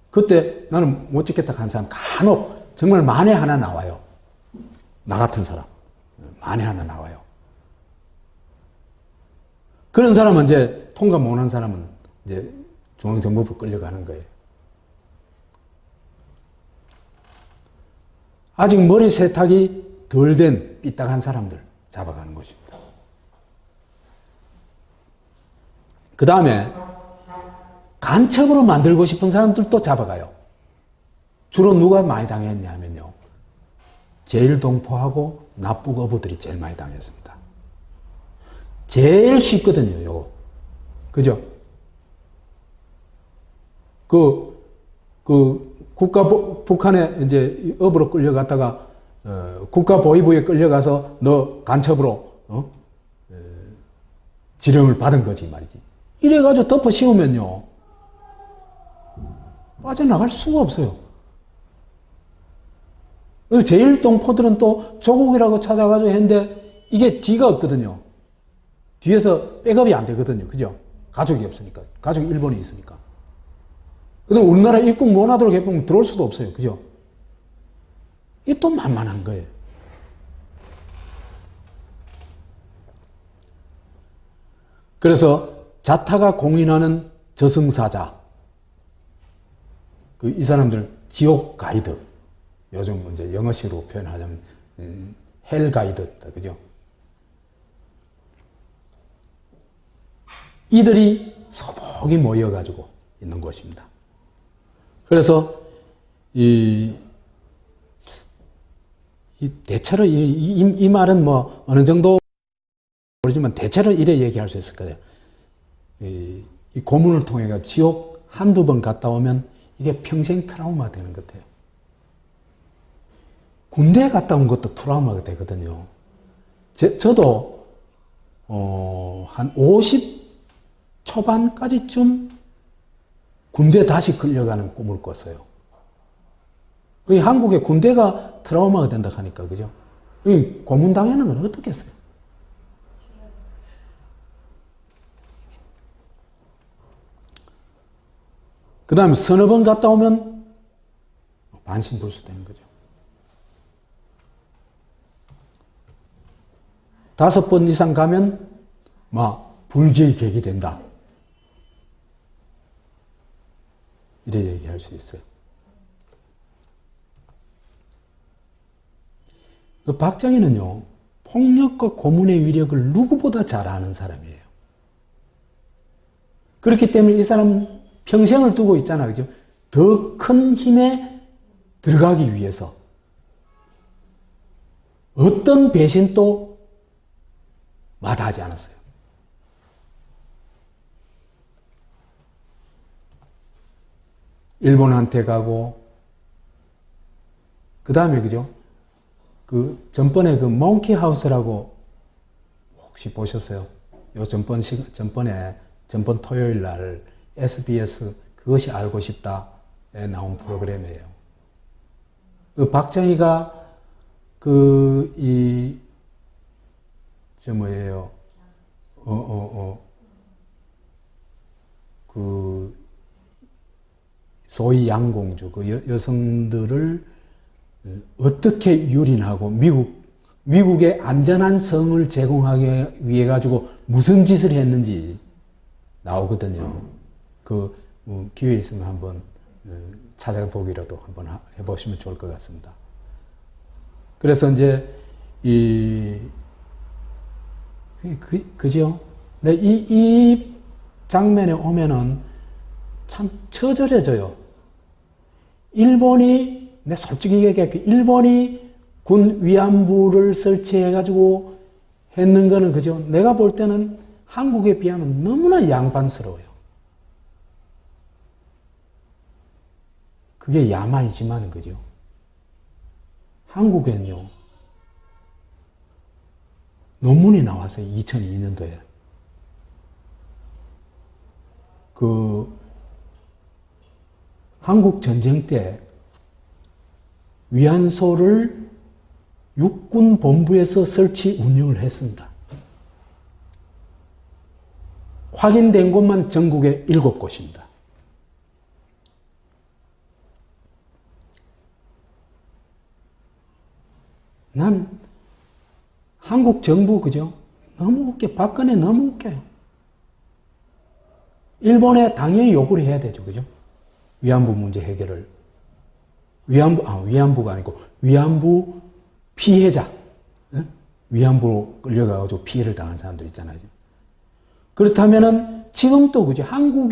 그때 나는 못 찍겠다 한 사람 간혹 정말 만에 하나 나와요. 나 같은 사람 만에 하나 나와요. 그런 사람은 이제 통과 못한 사람은 이제 중앙정보부 끌려가는 거예요. 아직 머리 세탁이 덜 된 삐딱한 사람들 잡아가는 것입니다. 그 다음에 간첩으로 만들고 싶은 사람들도 잡아가요. 주로 누가 많이 당했냐면요. 제일동포하고 납북어부들이 제일 많이 당했습니다. 제일 쉽거든요, 요거. 그죠? 북한에 이제 업으로 끌려갔다가, 국가보위부에 끌려가서 너 간첩으로, 지령을 받은 거지, 말이지. 이래가지고 덮어 씌우면요. 빠져나갈 수가 없어요. 제일동포들은 또 조국이라고 찾아가지고 했는데 이게 뒤가 없거든요. 뒤에서 백업이 안 되거든요. 그죠? 가족이 없으니까. 가족이 일본에 있으니까. 근데 우리나라 입국 못 하도록 해보면 들어올 수도 없어요. 그죠? 이게 또 만만한 거예요. 그래서 자타가 공인하는 저승사자. 이 사람들 지옥 가이드. 요즘 이제 영어식으로 표현하자면 헬 가이드. 그죠? 이들이 소복이 모여가지고 있는 곳입니다. 그래서 대체로 이 말은 뭐 어느 정도 모르지만 대체로 이래 얘기할 수 있을 거예요. 이 고문을 통해 지옥 한두 번 갔다 오면 이게 평생 트라우마 되는 것 같아요. 군대 갔다 온 것도 트라우마가 되거든요. 저도 한 50 초반까지쯤 군대 다시 끌려가는 꿈을 꿨어요. 한국에 군대가 트라우마가 된다 하니까, 그죠? 고문당하는 건 어떻겠어요? 그 다음에 서너 번 갔다 오면 반신불수 되는 거죠. 5번 이상 가면 불기의 객이 된다. 이래 얘기할 수 있어요. 박정희는요, 폭력과 고문의 위력을 누구보다 잘 아는 사람이에요. 그렇기 때문에 이 사람 평생을 두고 있잖아, 그죠? 더 큰 힘에 들어가기 위해서 어떤 배신도 마다하지 않았어요. 일본한테 가고, 그 다음에, 그죠? 전번에 몽키 하우스라고 혹시 보셨어요? 전번 토요일 날 SBS 그것이 알고 싶다에 나온 프로그램이에요. 박정희가 소위 양공주, 여성들을 어떻게 유린하고 미국 미국에 안전한 성을 제공하기 위해 가지고 무슨 짓을 했는지 나오거든요. 기회 있으면 한번 찾아보기라도 한번 해보시면 좋을 것 같습니다. 그래서 이제 그죠? 네, 이 장면에 오면은 참 처절해져요. 일본이, 내 솔직히 얘기할게, 일본이 군 위안부를 설치해가지고 했는 거는, 그죠? 내가 볼 때는 한국에 비하면 너무나 양반스러워요. 그게 야만이지만, 그죠? 한국엔요, 논문이 나왔어요. 2002년도에. 한국 전쟁 때 위안소를 육군 본부에서 설치 운영을 했습니다. 확인된 곳만 전국에 7곳입니다. 난 한국 정부, 그죠? 너무 웃겨. 박근혜 너무 웃겨요. 일본에 당연히 요구를 해야 되죠. 그죠? 위안부 문제 해결을. 위안부가 아니고, 위안부 피해자. 위안부로 끌려가가지고 피해를 당한 사람들 있잖아요. 그렇다면은, 지금도, 그죠? 한국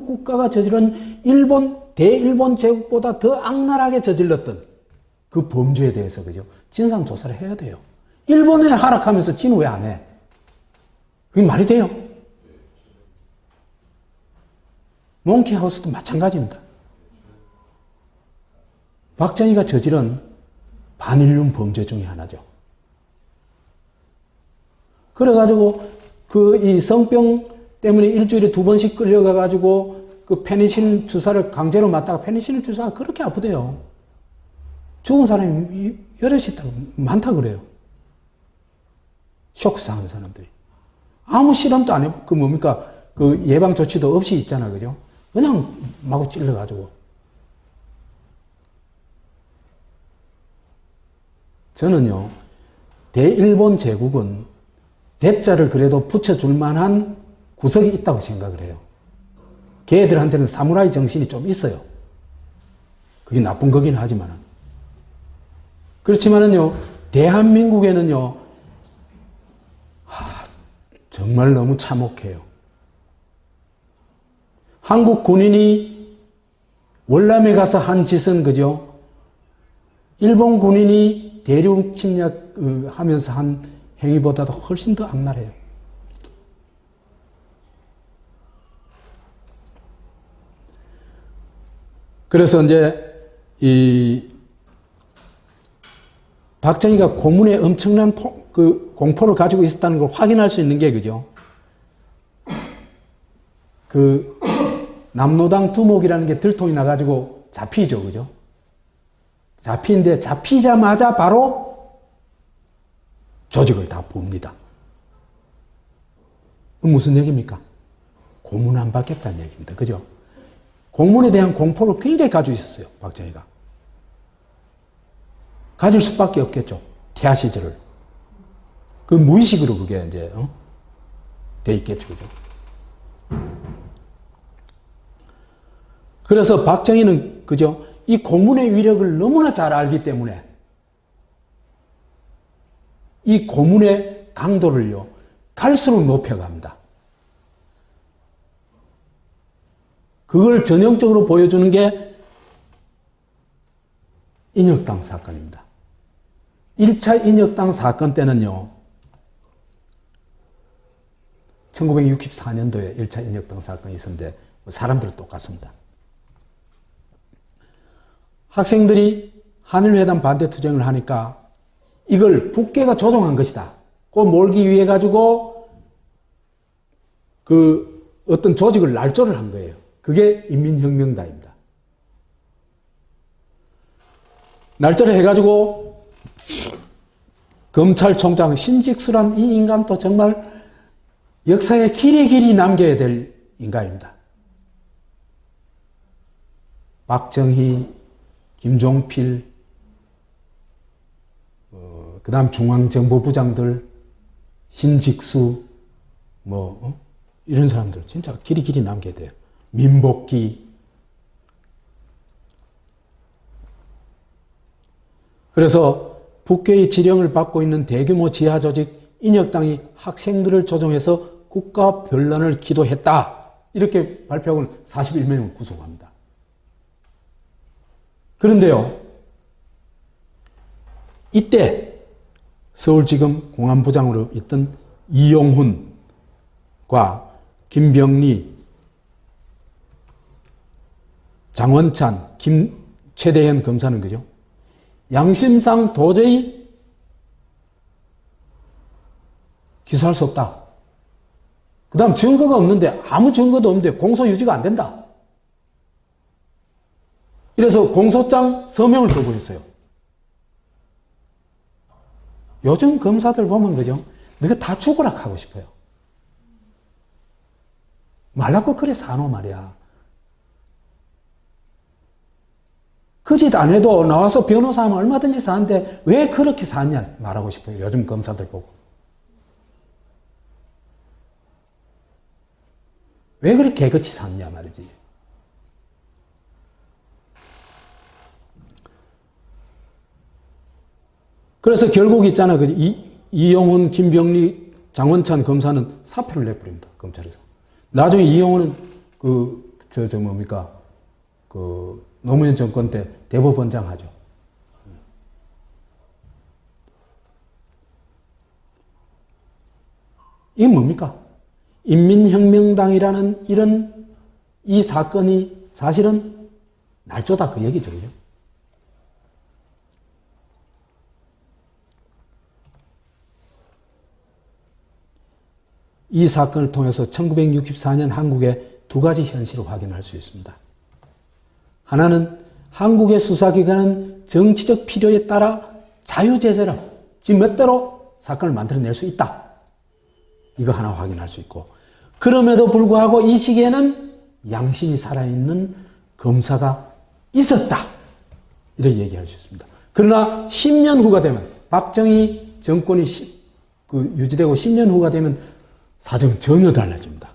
국가가 저지른 대일본 제국보다 더 악랄하게 저질렀던 그 범죄에 대해서, 그죠? 진상조사를 해야 돼요. 일본에 하락하면서 지는 왜 안 해? 그게 말이 돼요? 몽키하우스도 마찬가지입니다. 박정희가 저지른 반일륜 범죄 중에 하나죠. 그래가지고, 이 성병 때문에 일주일에 2번씩 끌려가가지고, 페니실린 주사를 강제로 맞다가 페니실린 주사가 그렇게 아프대요. 죽은 사람이 여럿이 많다 그래요. 쇼크상한 사람들이. 아무 실험도 안 해, 예방 조치도 없이 있잖아, 그죠? 그냥 마구 찔러가지고. 저는요, 대일본 제국은 대자를 그래도 붙여줄 만한 구석이 있다고 생각을 해요. 걔들한테는 사무라이 정신이 좀 있어요. 그게 나쁜 거긴 하지만은. 그렇지만은요, 대한민국에는요, 정말 너무 참혹해요. 한국 군인이 월남에 가서 한 짓은, 그죠? 일본 군인이 대륙 침략하면서 한 행위보다도 훨씬 더 악랄해요. 그래서 이제, 박정희가 고문에 엄청난 공포를 가지고 있었다는 걸 확인할 수 있는 게, 그죠? 남로당 두목이라는 게 들통이 나가지고 잡히죠, 그죠? 잡히는데 잡히자마자 바로 조직을 다 봅니다. 무슨 얘기입니까? 고문 안 받겠다는 얘기입니다. 그죠? 고문에 대한 공포를 굉장히 가지고 있었어요, 박정희가. 가질 수밖에 없겠죠. 태아 시절을. 무의식으로 그게 이제, 돼 있겠죠. 그죠? 그래서 박정희는, 그죠? 이 고문의 위력을 너무나 잘 알기 때문에 이 고문의 강도를요, 갈수록 높여갑니다. 그걸 전형적으로 보여주는 게 인혁당 사건입니다. 1차 인혁당 사건 때는요, 1964년도에 1차 인혁당 사건이 있었는데, 사람들은 똑같습니다. 학생들이 한일회담 반대 투쟁을 하니까 이걸 북괴가 조종한 것이다. 그거 몰기 위해 가지고 어떤 조직을 날조를 한 거예요. 그게 인민혁명당입니다. 날조를 해가지고 검찰총장 신직수란 이 인간도 정말 역사에 길이 남겨야 될 인간입니다. 박정희, 김종필, 그 다음 중앙정보부장들, 신직수, 이런 사람들 진짜 길이 남게 돼요. 민복기. 그래서 북괴의 지령을 받고 있는 대규모 지하 조직 인혁당이 학생들을 조종해서 국가 변란을 기도했다. 이렇게 발표하고는 41명을 구속합니다. 그런데요, 이때 서울지검 공안부장으로 있던 이용훈과 김병리, 장원찬, 최대현 검사는 그죠? 양심상 도저히 기소할 수 없다. 그 다음 증거가 없는데, 아무 증거도 없는데 공소 유지가 안 된다. 이래서 공소장 서명을 거부했어요. 요즘 검사들 보면 그죠? 너가 다 죽으라 하고 싶어요. 말라고 그래 사노 말이야. 그 짓 안 해도 나와서 변호사 하면 얼마든지 사는데 왜 그렇게 사냐 말하고 싶어요. 요즘 검사들 보고. 왜 그렇게 개같이 샀냐 말이지. 그래서 결국 있잖아. 이용훈, 김병리, 장원찬 검사는 사표를 내버립니다. 검찰에서. 나중에 이용훈은 노무현 정권 때 대법원장 하죠. 이게 뭡니까? 인민혁명당이라는 이 사건이 사실은 날조다 그 얘기죠. 그죠? 이 사건을 통해서 1964년 한국의 두 가지 현실을 확인할 수 있습니다. 하나는 한국의 수사기관은 정치적 필요에 따라 자유제재로 지 멋대로 사건을 만들어낼 수 있다. 이거 하나 확인할 수 있고, 그럼에도 불구하고 이 시기에는 양심이 살아있는 검사가 있었다. 이렇게 얘기할 수 있습니다. 그러나 10년 후가 되면, 박정희 정권이 유지되고 10년 후가 되면 사정은 전혀 달라집니다.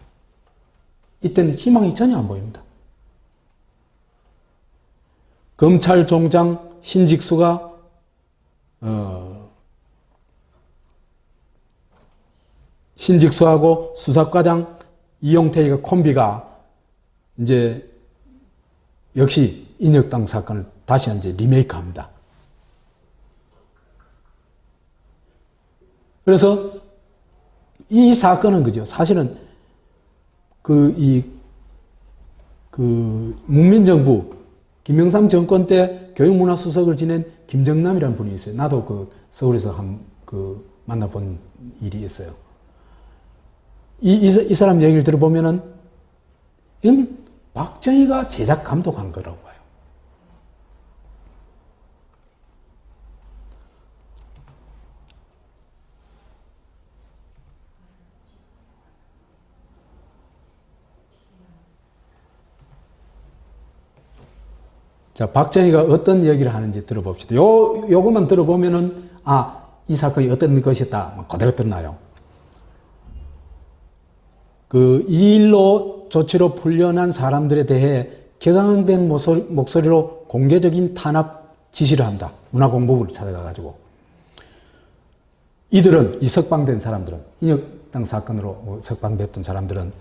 이때는 희망이 전혀 안 보입니다. 검찰총장 신직수가 신직수하고 수사과장 이용태가 콤비가 이제 역시 인혁당 사건을 다시 이제 리메이크합니다. 그래서 이 사건은 그죠. 사실은 문민정부 김영삼 정권 때 교육문화수석을 지낸 김정남이라는 분이 있어요. 나도 서울에서 만나본 일이 있어요. 이 사람 얘기를 들어보면은, 이건 박정희가 제작 감독한 거라고 봐요. 자, 박정희가 어떤 얘기를 하는지 들어봅시다. 요것만 들어보면은, 이 사건이 어떤 것이었다. 그대로 드러나요. 이 일로 조치로 풀려난 사람들에 대해 격앙된 목소리로 공개적인 탄압 지시를 한다. 문화공보부를 찾아가가지고. 이들은, 이 석방된 사람들은, 인혁당 사건으로 석방됐던 사람들은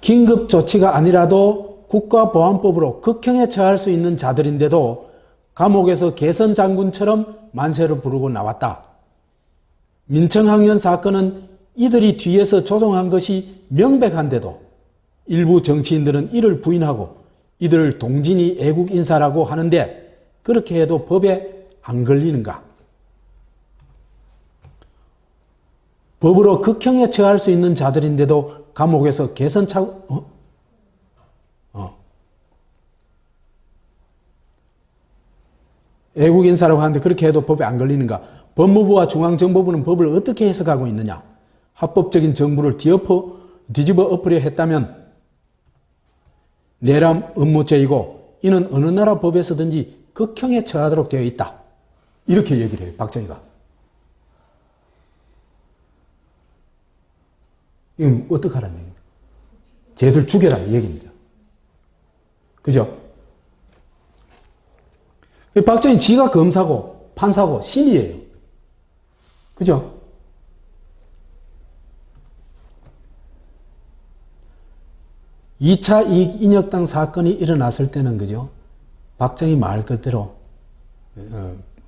긴급 조치가 아니라도 국가보안법으로 극형에 처할 수 있는 자들인데도 감옥에서 개선 장군처럼 만세를 부르고 나왔다. 민청학년 사건은 이들이 뒤에서 조종한 것이 명백한데도 일부 정치인들은 이를 부인하고 이들을 동진이 애국 인사라고 하는데 그렇게 해도 법에 안 걸리는가? 법으로 극형에 처할 수 있는 자들인데도 감옥에서 애국 인사라고 하는데 그렇게 해도 법에 안 걸리는가? 법무부와 중앙정보부는 법을 어떻게 해석하고 있느냐? 합법적인 정부를 뒤집어 엎으려 했다면 내람 음모죄이고 이는 어느 나라 법에서든지 극형에 처하도록 되어 있다. 이렇게 얘기를 해요. 박정희가. 이건 어떡하라는 얘기입니까? 쟤들 죽여라 이 얘기입니다. 그죠? 박정희 지가 검사고 판사고 신이에요. 그죠? (2차) 이익인혁당 사건이 일어났을 때는 그죠? 박정희 말 그대로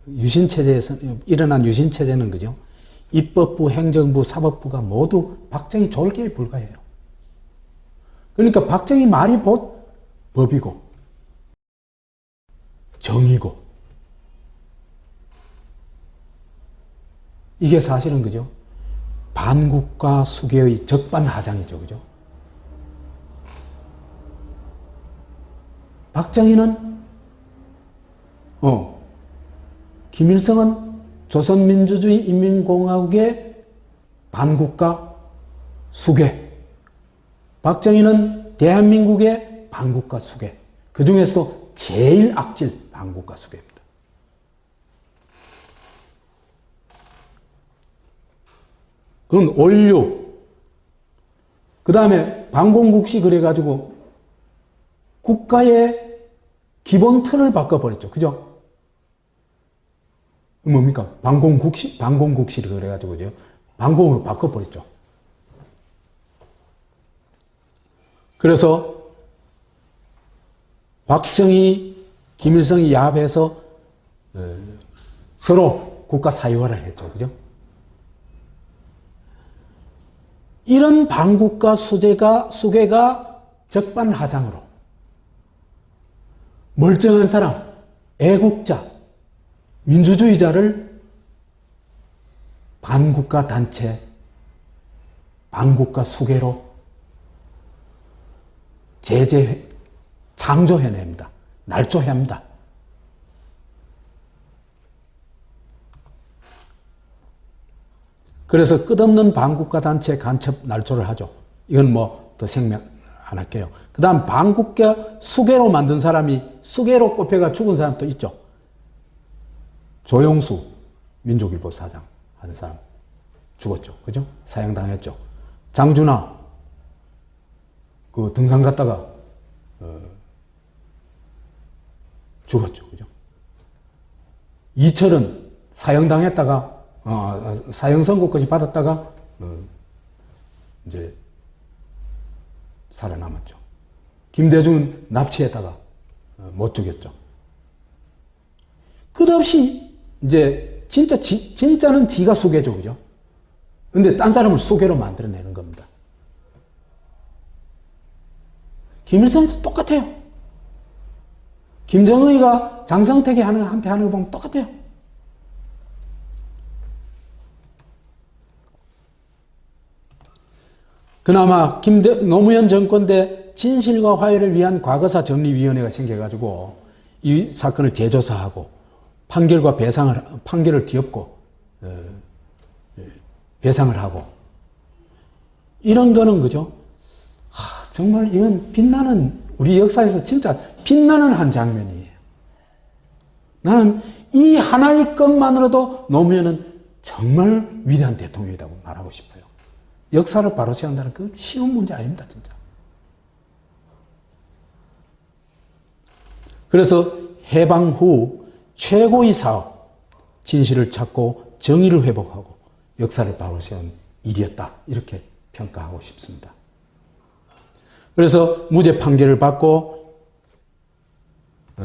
유신체제에서 일어난 유신체제는 그죠? 입법부, 행정부, 사법부가 모두 박정희 졸개에 불과해요. 그러니까 박정희 말이 곧 법이고 정의고 이게 사실은 그죠? 반국가 수계의 적반하장이죠. 그죠? 박정희는 김일성은 조선민주주의 인민공화국의 반국가 수괴, 박정희는 대한민국의 반국가 수괴, 그 중에서도 제일 악질 반국가 수괴입니다. 그건 원류, 그 다음에 반공국시 그래가지고 국가의 기본 틀을 바꿔버렸죠. 그죠? 뭡니까? 반공국시를 그래가지고, 그죠? 반공으로 바꿔버렸죠. 그래서, 박정희, 김일성이 야합해서, 서로 국가 사유화를 했죠. 그죠? 이런 반국가 수괴가 적반하장으로, 멀쩡한 사람, 애국자, 민주주의자를 반국가 단체, 반국가 수괴로 창조해냅니다. 날조합니다. 그래서 끝없는 반국가 단체 간첩 날조를 하죠. 이건 뭐 더 생략 안 할게요. 그 다음 반국가 수괴로 만든 사람이 수괴로 꼽혀가 죽은 사람도 있죠. 조용수 민족일보 사장 하는 사람 죽었죠. 그죠? 사형당했죠. 장준하 그 등산 갔다가 죽었죠. 그죠? 이철은 사형당했다가 사형 선고까지 받았다가 이제 살아남았죠. 김대중은 납치했다가 못 죽였죠. 끝없이 이제 진짜는 지가 수괴죠. 그죠? 근데 딴 사람을 수괴로 만들어내는 겁니다. 김일성도 똑같아요. 김정의가 장성택한테 하는 거 보면 똑같아요. 그나마 노무현 정권 때 진실과 화해를 위한 과거사 정리위원회가 생겨가지고 이 사건을 재조사하고 판결을 뒤엎고 배상을 하고 이런 거는 그죠? 정말 이건 우리 역사에서 진짜 빛나는 한 장면이에요. 나는 이 하나의 것만으로도 노무현은 정말 위대한 대통령이라고 말하고 싶어요. 역사를 바로 세운다는 그 쉬운 문제 아닙니다, 진짜. 그래서 해방 후 최고의 사업, 진실을 찾고 정의를 회복하고 역사를 바로 세운 일이었다. 이렇게 평가하고 싶습니다. 그래서 무죄 판결을 받고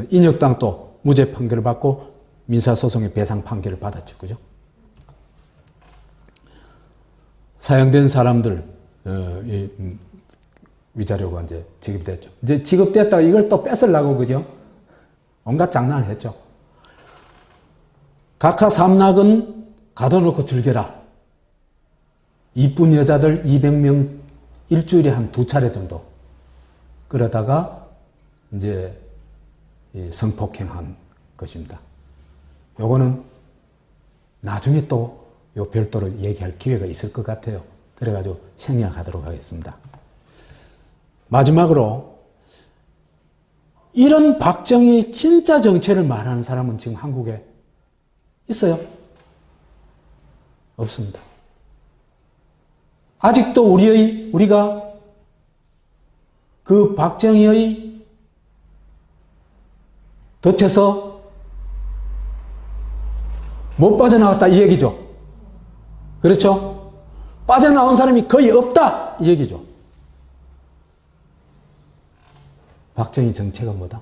인혁당도 무죄 판결을 받고 민사소송의 배상 판결을 받았죠. 그죠? 사형된 사람들 위자료가 이제 지급됐죠. 이제 지급됐다가 이걸 또 뺏으려고 그죠? 온갖 장난을 했죠. 각하 삼락은 가둬놓고 즐겨라. 이쁜 여자들 200명 일주일에 한 2차례 정도. 그러다가 이제 성폭행한 것입니다. 요거는 나중에 또 요 별도로 얘기할 기회가 있을 것 같아요. 그래가지고 생략하도록 하겠습니다. 마지막으로 이런 박정희 진짜 정체를 말하는 사람은 지금 한국에 있어요? 없습니다. 아직도 우리가 그 박정희의 덫에서 못 빠져나왔다 이 얘기죠. 그렇죠? 빠져나온 사람이 거의 없다 이 얘기죠. 박정희 정책은 뭐다?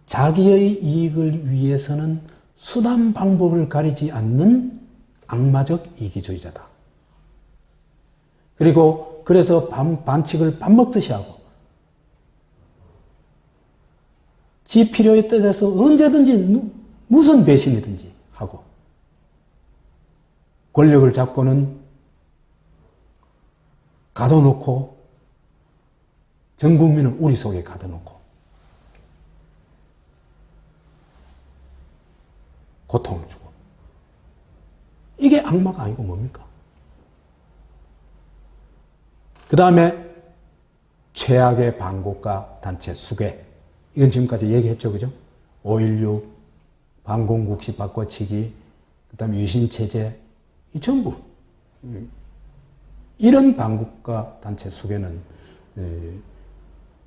자기의 이익을 위해서는 수단 방법을 가리지 않는 악마적 이기주의자다. 그리고 그래서 반칙을 밥 먹듯이 하고 지 필요에 따라서 언제든지 무슨 배신이든지 하고 권력을 잡고는 가둬놓고 전 국민을 우리 속에 가둬놓고 고통을 주고 이게 악마가 아니고 뭡니까? 그 다음에 최악의 반국가 단체 수괴 이건 지금까지 얘기했죠. 그죠? 5.16 반공국시 바꿔치기 그 다음에 유신체제 이 전부 이런 반국가 단체 수괴는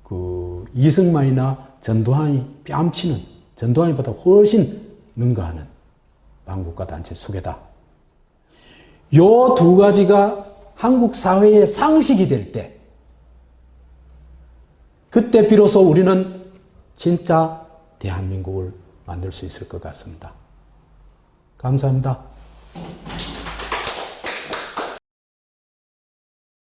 그 이승만이나 전두환이 뺨치는 전두환이보다 훨씬 능가하는 반국가 단체 수괴다. 요 두 가지가 한국 사회의 상식이 될 때 그때 비로소 우리는 진짜 대한민국을 만들 수 있을 것 같습니다. 감사합니다.